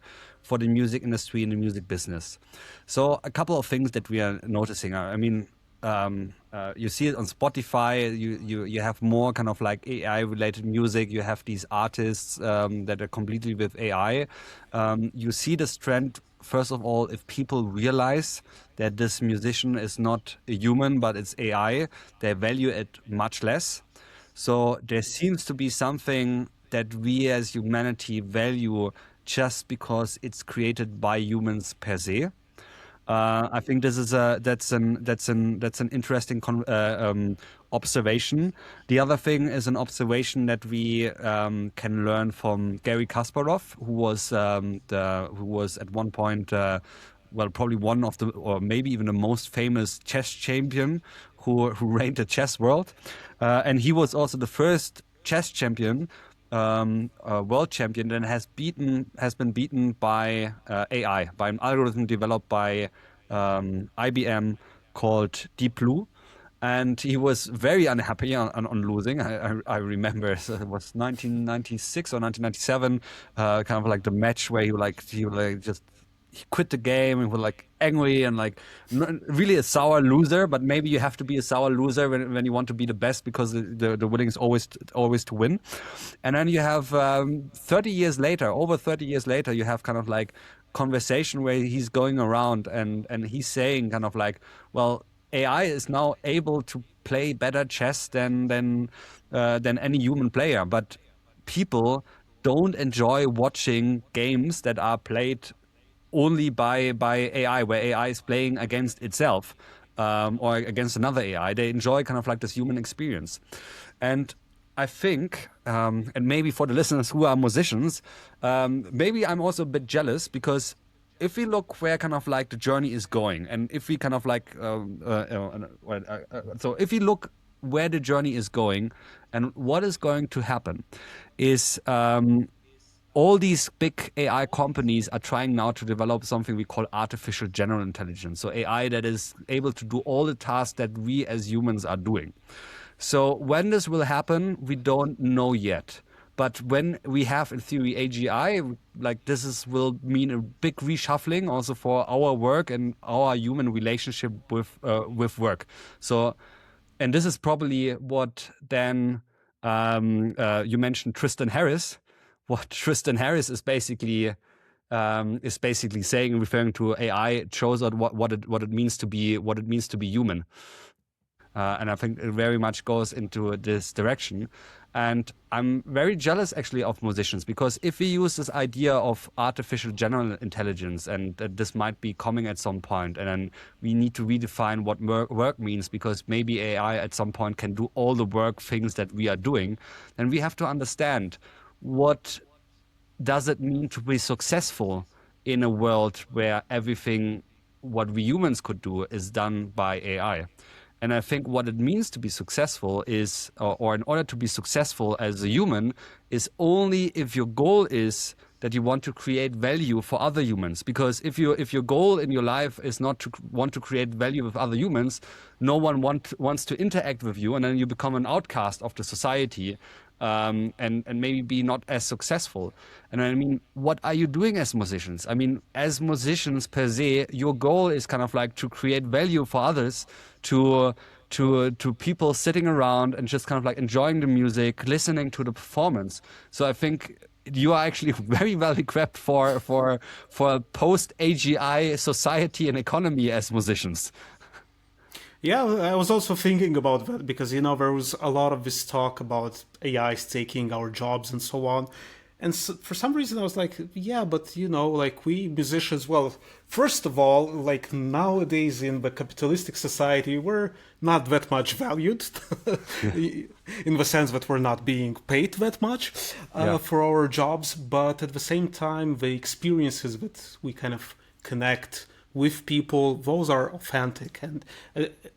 the music industry and the music business. So a couple of things that we are noticing. You see it on Spotify. You have more kind of like AI related music. You have these artists that are completely with AI. You see this trend. First of all, if people realize that this musician is not a human but it's AI, they value it much less. So there seems to be something that we as humanity value just because it's created by humans per se. I think this is that's an interesting observation. The other thing is an observation that we can learn from Gary Kasparov, who was at one point probably one of the, or maybe even the most famous chess champion who reigned the chess world, and he was also the first chess champion, world champion, that has been beaten by AI, by an algorithm developed by IBM called Deep Blue. And he was very unhappy on losing. I remember so it was 1996 or 1997, kind of like the match where he quit the game and was like angry and like really a sour loser. But maybe you have to be a sour loser when you want to be the best, because the winning is always to win. And then you have 30 years later, over 30 years later, you have kind of like conversation where he's going around and he's saying kind of like, well, AI is now able to play better chess than any human player, but people don't enjoy watching games that are played only by AI, where AI is playing against itself, or against another AI. They enjoy kind of like this human experience. And I think, and maybe for the listeners who are musicians, maybe I'm also a bit jealous, because if we look where kind of like the journey is going, and if we kind of like, so if we look where the journey is going and what is going to happen is, all these big AI companies are trying now to develop something we call artificial general intelligence. So AI that is able to do all the tasks that we as humans are doing. So when this will happen, we don't know yet. But when we have, in theory, AGI, like will mean a big reshuffling also for our work and our human relationship with work. So, and this is probably what then you mentioned Tristan Harris. What Tristan Harris is basically saying, referring to AI, it shows out what it means to be human. And I think it very much goes into this direction. And I'm very jealous actually of musicians, because if we use this idea of artificial general intelligence, and that this might be coming at some point, and then we need to redefine what work means, because maybe AI at some point can do all the work things that we are doing, then we have to understand what does it mean to be successful in a world where everything what we humans could do is done by AI. And I think what it means to be successful is, or in order to be successful as a human, is only if your goal is that you want to create value for other humans. Because if your goal in your life is not to want to create value with other humans, no one wants to interact with you, and then you become an outcast of the society. And maybe be not as successful. And I mean, what are you doing as musicians? I mean, as musicians per se, your goal is kind of like to create value for others, to people sitting around and just kind of like enjoying the music, listening to the performance. So I think you are actually very well equipped for post AGI society and economy as musicians. Yeah, I was also thinking about that because, there was a lot of this talk about AIs taking our jobs and so on. And so, for some reason, I was like, yeah, but, like we musicians, well, first of all, like nowadays in the capitalistic society, we're not that much valued in the sense that we're not being paid that much for our jobs. But at the same time, the experiences that we kind of connect with people, those are authentic. And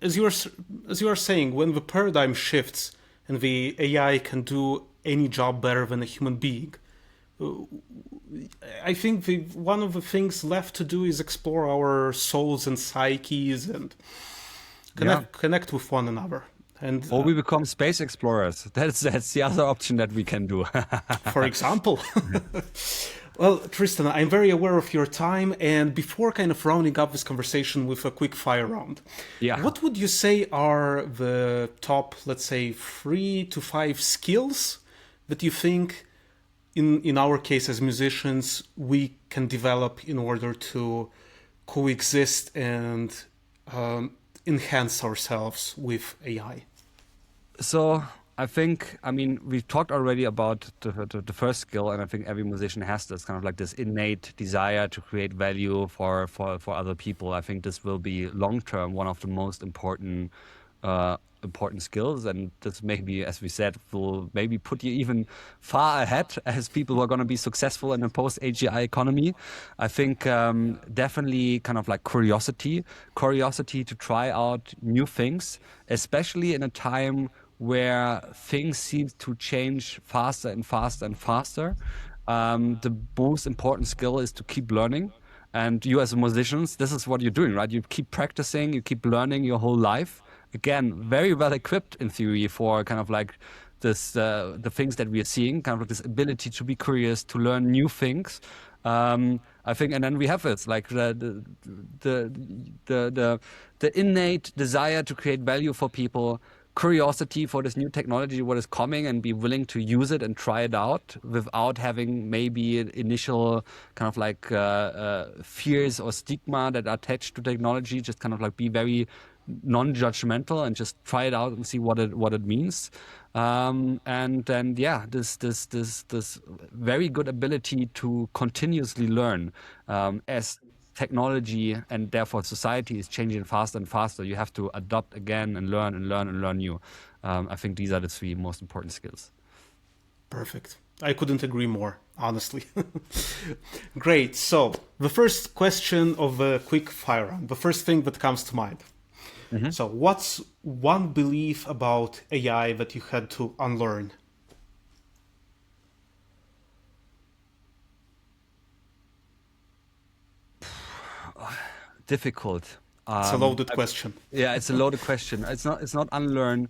as you are saying, when the paradigm shifts and the AI can do any job better than a human being, I think one of the things left to do is explore our souls and psyches and connect with one another. And or we become space explorers. That's the other option that we can do. For example. Well, Tristan, I'm very aware of your time, and before kind of rounding up this conversation with a quick fire round, what would you say are the top, let's say, 3 to 5 skills that you think, in our case as musicians, we can develop in order to coexist and enhance ourselves with AI? So I think, we've talked already about the first skill, and I think every musician has this kind of like this innate desire to create value for other people. I think this will be long term one of the most important skills, and this maybe, as we said, will maybe put you even far ahead as people who are going to be successful in a post AGI economy. I think definitely kind of like curiosity to try out new things, especially in a time where things seem to change faster and faster and faster. The most important skill is to keep learning. And you as a musician, this is what you're doing, right? You keep practicing, you keep learning your whole life. Again, very well equipped in theory for kind of like this, the things that we are seeing, kind of like this ability to be curious, to learn new things. I think, and then we have it, like the innate desire to create value for people, curiosity for this new technology, what is coming, and be willing to use it and try it out without having maybe initial kind of like fears or stigma that are attached to technology. Just kind of like be very non-judgmental and just try it out and see what it means. And then this very good ability to continuously learn as technology and therefore society is changing faster and faster. You have to adapt again and learn and learn and learn new. I think these are the 3 most important skills. Perfect. I couldn't agree more, honestly. Great. So the first question of a quick fire round, the first thing that comes to mind. Mm-hmm. So what's one belief about AI that you had to unlearn? Difficult. It's a loaded question. Yeah, it's a loaded question. It's not unlearn.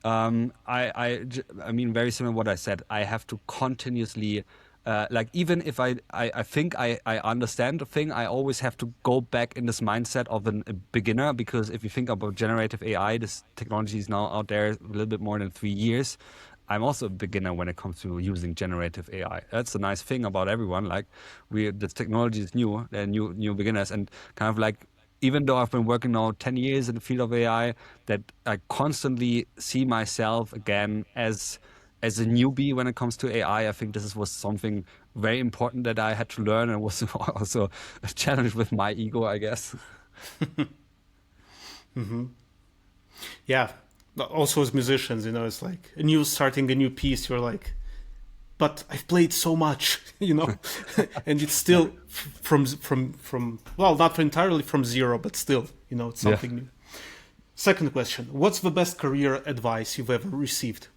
I mean, very similar to what I said. I have to continuously, like, even if I think I understand the thing, I always have to go back in this mindset of a beginner, because if you think about generative AI, this technology is now out there a little bit more than 3 years. I'm also a beginner when it comes to using generative AI. That's the nice thing about everyone. Like, this technology is new, they're new beginners, and kind of like, even though I've been working now 10 years in the field of AI, that I constantly see myself again as a newbie when it comes to AI. I think was something very important that I had to learn, and was also a challenge with my ego, I guess. Yeah. Also, as musicians, it's like starting a new piece. You're like, but I've played so much, and it's Yeah. still from well, not entirely from zero, but still, it's Yeah. something new. Second question: what's the best career advice you've ever received?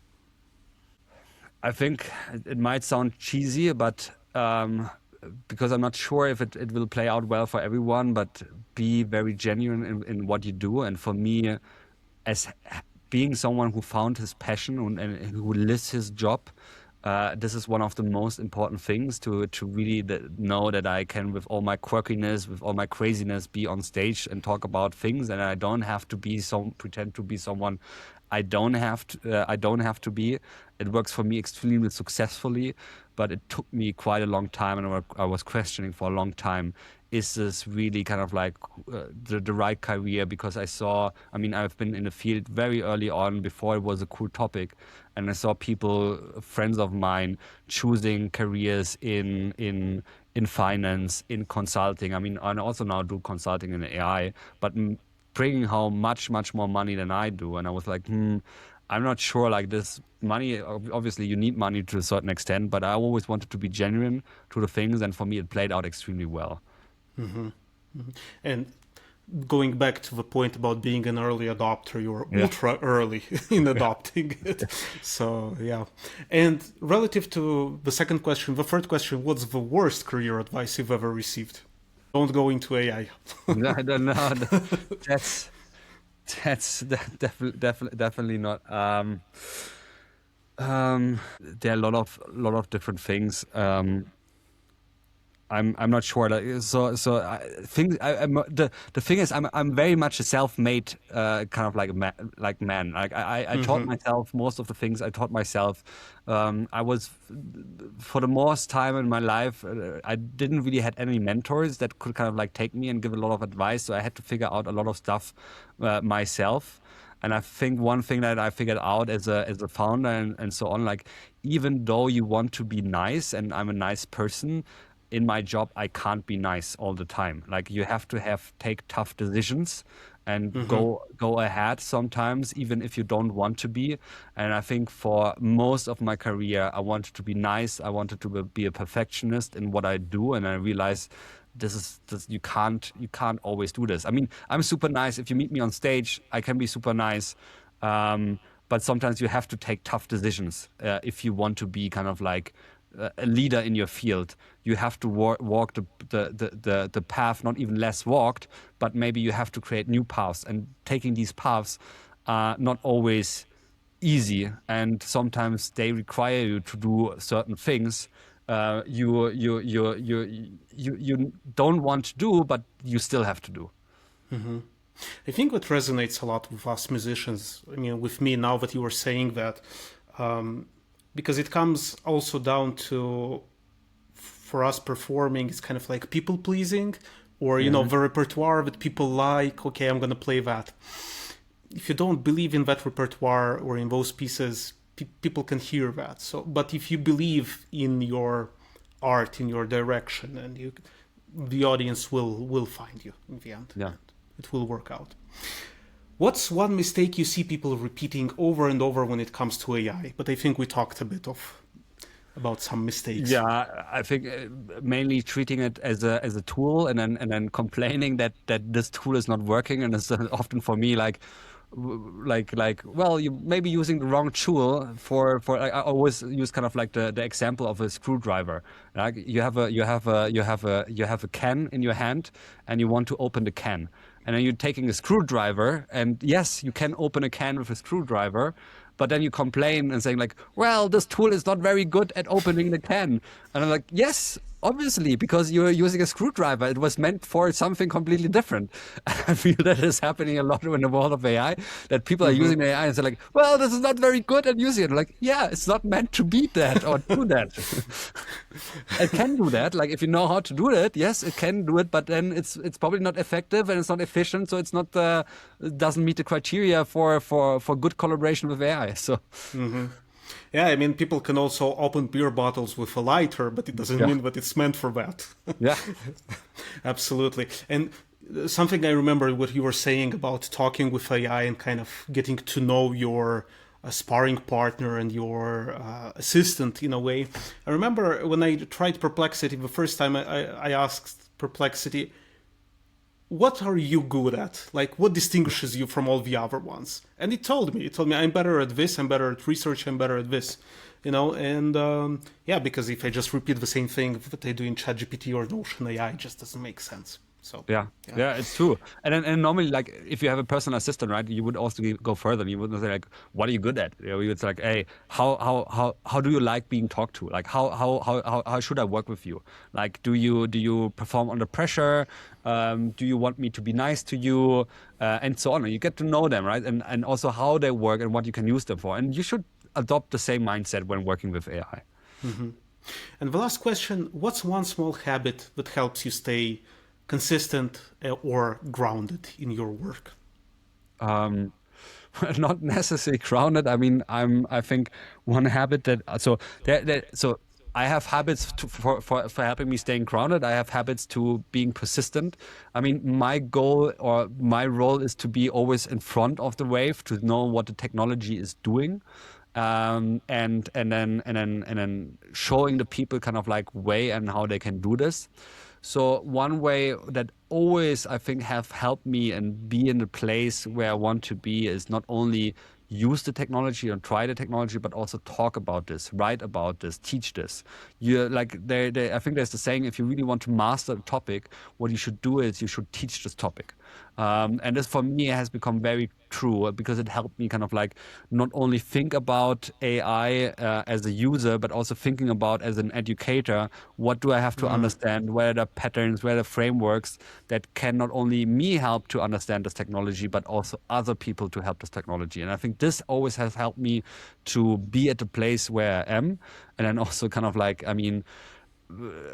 I think it might sound cheesy, but because I'm not sure if it will play out well for everyone, but be very genuine in what you do. And for me, as being someone who found his passion and who lives his job, this is one of the most important things to really know that I can, with all my quirkiness, with all my craziness, be on stage and talk about things, and I don't have to pretend to be someone I don't have to be. It works for me extremely successfully, but it took me quite a long time, and I was questioning for a long time, is this really kind of like the right career? Because I mean, I've been in the field very early on, before it was a cool topic, and I saw people, friends of mine, choosing careers in finance, in consulting. I mean, I also now do consulting in AI, but bringing home much more money than I do. And I was like, I'm not sure. Like, this money, obviously, you need money to a certain extent, but I always wanted to be genuine to the things, and for me, it played out extremely well. And going back to the point about being an early adopter, you're Yeah. ultra early in adopting it. So, yeah. And relative to the second question, the third question: what's the worst career advice you've ever received? Don't go into AI. No, no, no, that's definitely not. There are a lot of different things. I'm not sure. Like, so the thing is, I'm very much a self-made kind of like man. Like, I taught myself most of the things. I taught myself. I was, for the most time in my life, I didn't really had any mentors that could kind of like take me and give a lot of advice. So I had to figure out a lot of stuff myself. And I think one thing that I figured out as a founder and so on, like, even though you want to be nice, and I'm a nice person, in my job I can't be nice all the time. Like, you have to take tough decisions and go ahead sometimes, even if you don't want to be. And I think for most of my career, I wanted to be nice. I wanted to be a perfectionist in what I do, and I realized this you can't always do this. I mean, I'm super nice. If you meet me on stage, I can be super nice. But sometimes you have to take tough decisions if you want to be kind of like a leader in your field. You have to walk the path, not even less walked, but maybe you have to create new paths. And taking these paths are not always easy, and sometimes they require you to do certain things you don't want to do, but you still have to do. I think what resonates a lot with us musicians, I mean, with me now that you were saying that, because it comes also down to, for us performing, it's kind of like people pleasing, or, Yeah. the repertoire that people like, okay, I'm going to play that. If you don't believe in that repertoire or in those pieces, people can hear that. So, but if you believe in your art, in your direction, and the audience will find you in the end. Yeah. It will work out. What's one mistake you see people repeating over and over when it comes to AI? But I think we talked a bit about some mistakes. Yeah, I think mainly treating it as a tool, and then complaining that this tool is not working, and it's often for me like well, you may be using the wrong tool for I always use kind of like the example of a screwdriver. Like, you have a can in your hand, and you want to open the can, and then you're taking a screwdriver, and yes, you can open a can with a screwdriver, but then you complain and saying like, well, this tool is not very good at opening the can. And I'm like, yes, obviously, because you're using a screwdriver. It was meant for something completely different. I feel that is happening a lot in the world of AI, that people are using AI and they're like, well, this is not very good at using it. Like, yeah, it's not meant to be that or do that. It can do that. Like, if you know how to do it, yes, it can do it, but then it's probably not effective and it's not efficient. So it's not it doesn't meet the criteria for good collaboration with AI. So Yeah, I mean, people can also open beer bottles with a lighter, but it doesn't yeah, mean that it's meant for that. yeah, Absolutely. And something I remember what you were saying about talking with AI and kind of getting to know your sparring partner and your assistant in a way. I remember when I tried Perplexity the first time, I asked Perplexity, what are you good at? Like, what distinguishes you from all the other ones? And it told me, I'm better at this, I'm better at research, I'm better at this, and yeah, because if I just repeat the same thing that I do in ChatGPT or Notion AI, it just doesn't make sense. So, yeah, yeah. yeah, it's true. And normally, like, if you have a personal assistant, right, you would also go further. You wouldn't say like, "What are you good at?" You would say like, "Hey, how do you like being talked to? Like, how should I work with you? Like, do you perform under pressure? Do you want me to be nice to you, and so on?" And you get to know them, right, and also how they work and what you can use them for. And you should adopt the same mindset when working with AI. And the last question, what's one small habit that helps you stay consistent or grounded in your work? Um, not necessarily grounded. I mean, I think one habit that so I have habits for helping me staying grounded. I have habits to being persistent. I mean, my goal or my role is to be always in front of the wave, to know what the technology is doing, and then showing the people kind of like way and how they can do this. So one way that always I think have helped me and be in the place where I want to be is not only use the technology and try the technology, but also talk about this, write about this, teach this. You like I think there's the saying, if you really want to master a topic, what you should do is you should teach this topic. And this for me has become very true because it helped me kind of like not only think about AI as a user, but also thinking about as an educator, what do I have to understand? Where are the patterns, where are the frameworks that can not only me help to understand this technology, but also other people to help this technology. And I think this always has helped me to be at the place where I am. And then also kind of like, I mean,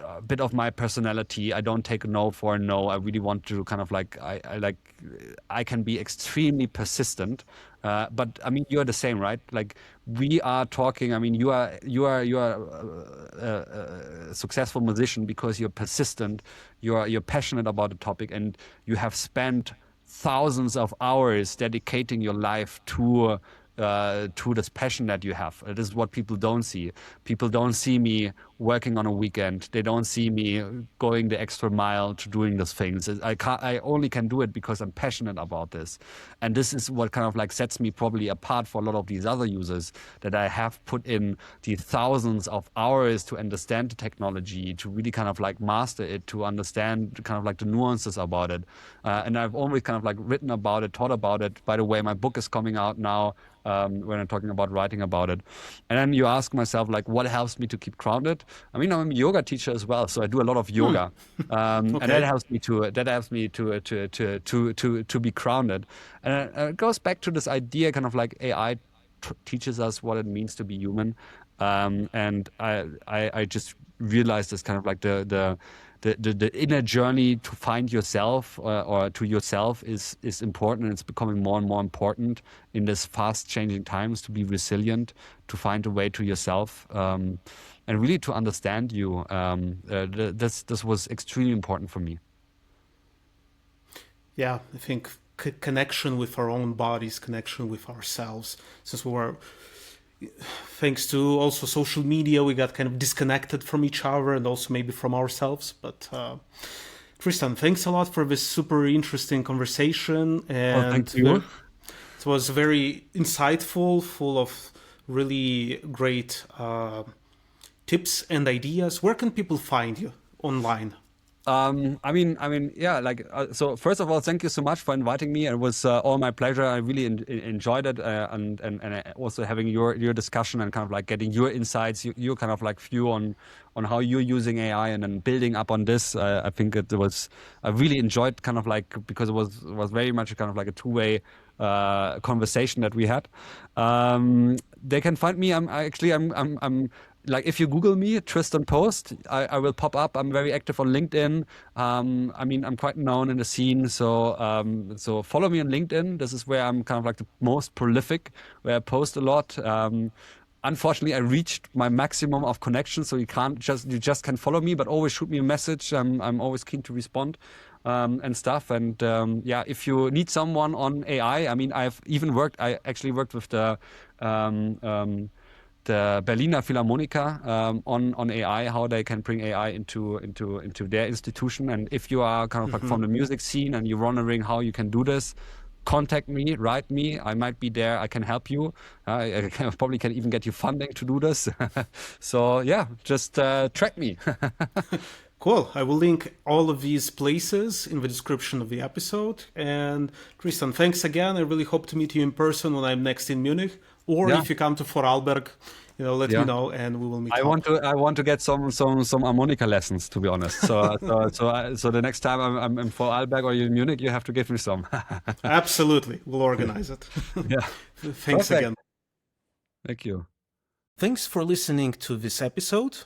a bit of my personality. I don't take a no for a no. I really want to kind of like I can be extremely persistent. But I mean, you're the same, right? Like we are talking. I mean, you are a successful musician because you're persistent. You're passionate about the topic, and you have spent thousands of hours dedicating your life to this passion that you have. This is what people don't see. People don't see me working on a weekend. They don't see me going the extra mile to doing these things. I only can do it because I'm passionate about this. And this is what kind of like sets me probably apart for a lot of these other users, that I have put in the thousands of hours to understand the technology, to really kind of like master it, to understand kind of like the nuances about it. And I've always kind of like written about it, taught about it. By the way, my book is coming out now. When I'm talking about writing about it. And then you ask myself, like, what helps me to keep grounded? I mean, I'm a yoga teacher as well, so I do a lot of yoga, and that helps me to be grounded. And it goes back to this idea, kind of like AI teaches us what it means to be human, and I just realized this kind of like the inner journey to find yourself or to yourself is important, and it's becoming more and more important in this fast changing times, to be resilient, to find a way to yourself, and really to understand you. This was extremely important for me. Yeah, I think connection with our own bodies, connection with ourselves, since we were, thanks to also social media, we got kind of disconnected from each other and also maybe from ourselves. But Tristan, thanks a lot for this super interesting conversation, Oh, and thank you. it was very insightful, full of really great tips and ideas. Where can people find you online? Yeah. So first of all, thank you so much for inviting me. It was all my pleasure. I really enjoyed it, and also having your discussion and kind of like getting your insights, your kind of like view on how you're using AI, and then building up on this. I think it was I really enjoyed kind of like, because it was very much kind of like a two-way conversation that we had. They can find me. I'm like, if you Google me, Tristan Post, I will pop up. I'm very active on LinkedIn. I'm quite known in the scene. So follow me on LinkedIn. This is where I'm kind of like the most prolific, where I post a lot. Unfortunately, I reached my maximum of connections, so you just can follow me, but always shoot me a message. I'm always keen to respond and stuff. And yeah, if you need someone on AI, I actually worked with the Berliner Philharmoniker on AI, how they can bring AI into their institution. And if you are kind of like from the music scene and you're wondering how you can do this, contact me, write me. I might be there. I can help you. Probably can even get you funding to do this. So yeah, just track me. Cool. I will link all of these places in the description of the episode. And Tristan, thanks again. I really hope to meet you in person when I'm next in Munich. Or Yeah. if you come to Vorarlberg, let me Yeah. know and we will meet I up. want to get some harmonica lessons, to be honest. So the next time I'm in Vorarlberg or you're in Munich, you have to give me some. Absolutely. We'll organize it. Yeah. Thanks Perfect. again. Thank you. Thanks for listening to this episode.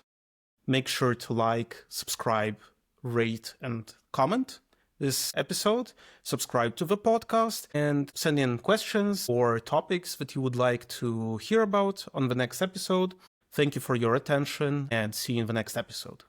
Make sure to like, subscribe, rate, and comment this episode. Subscribe to the podcast and send in questions or topics that you would like to hear about on the next episode. Thank you for your attention and see you in the next episode.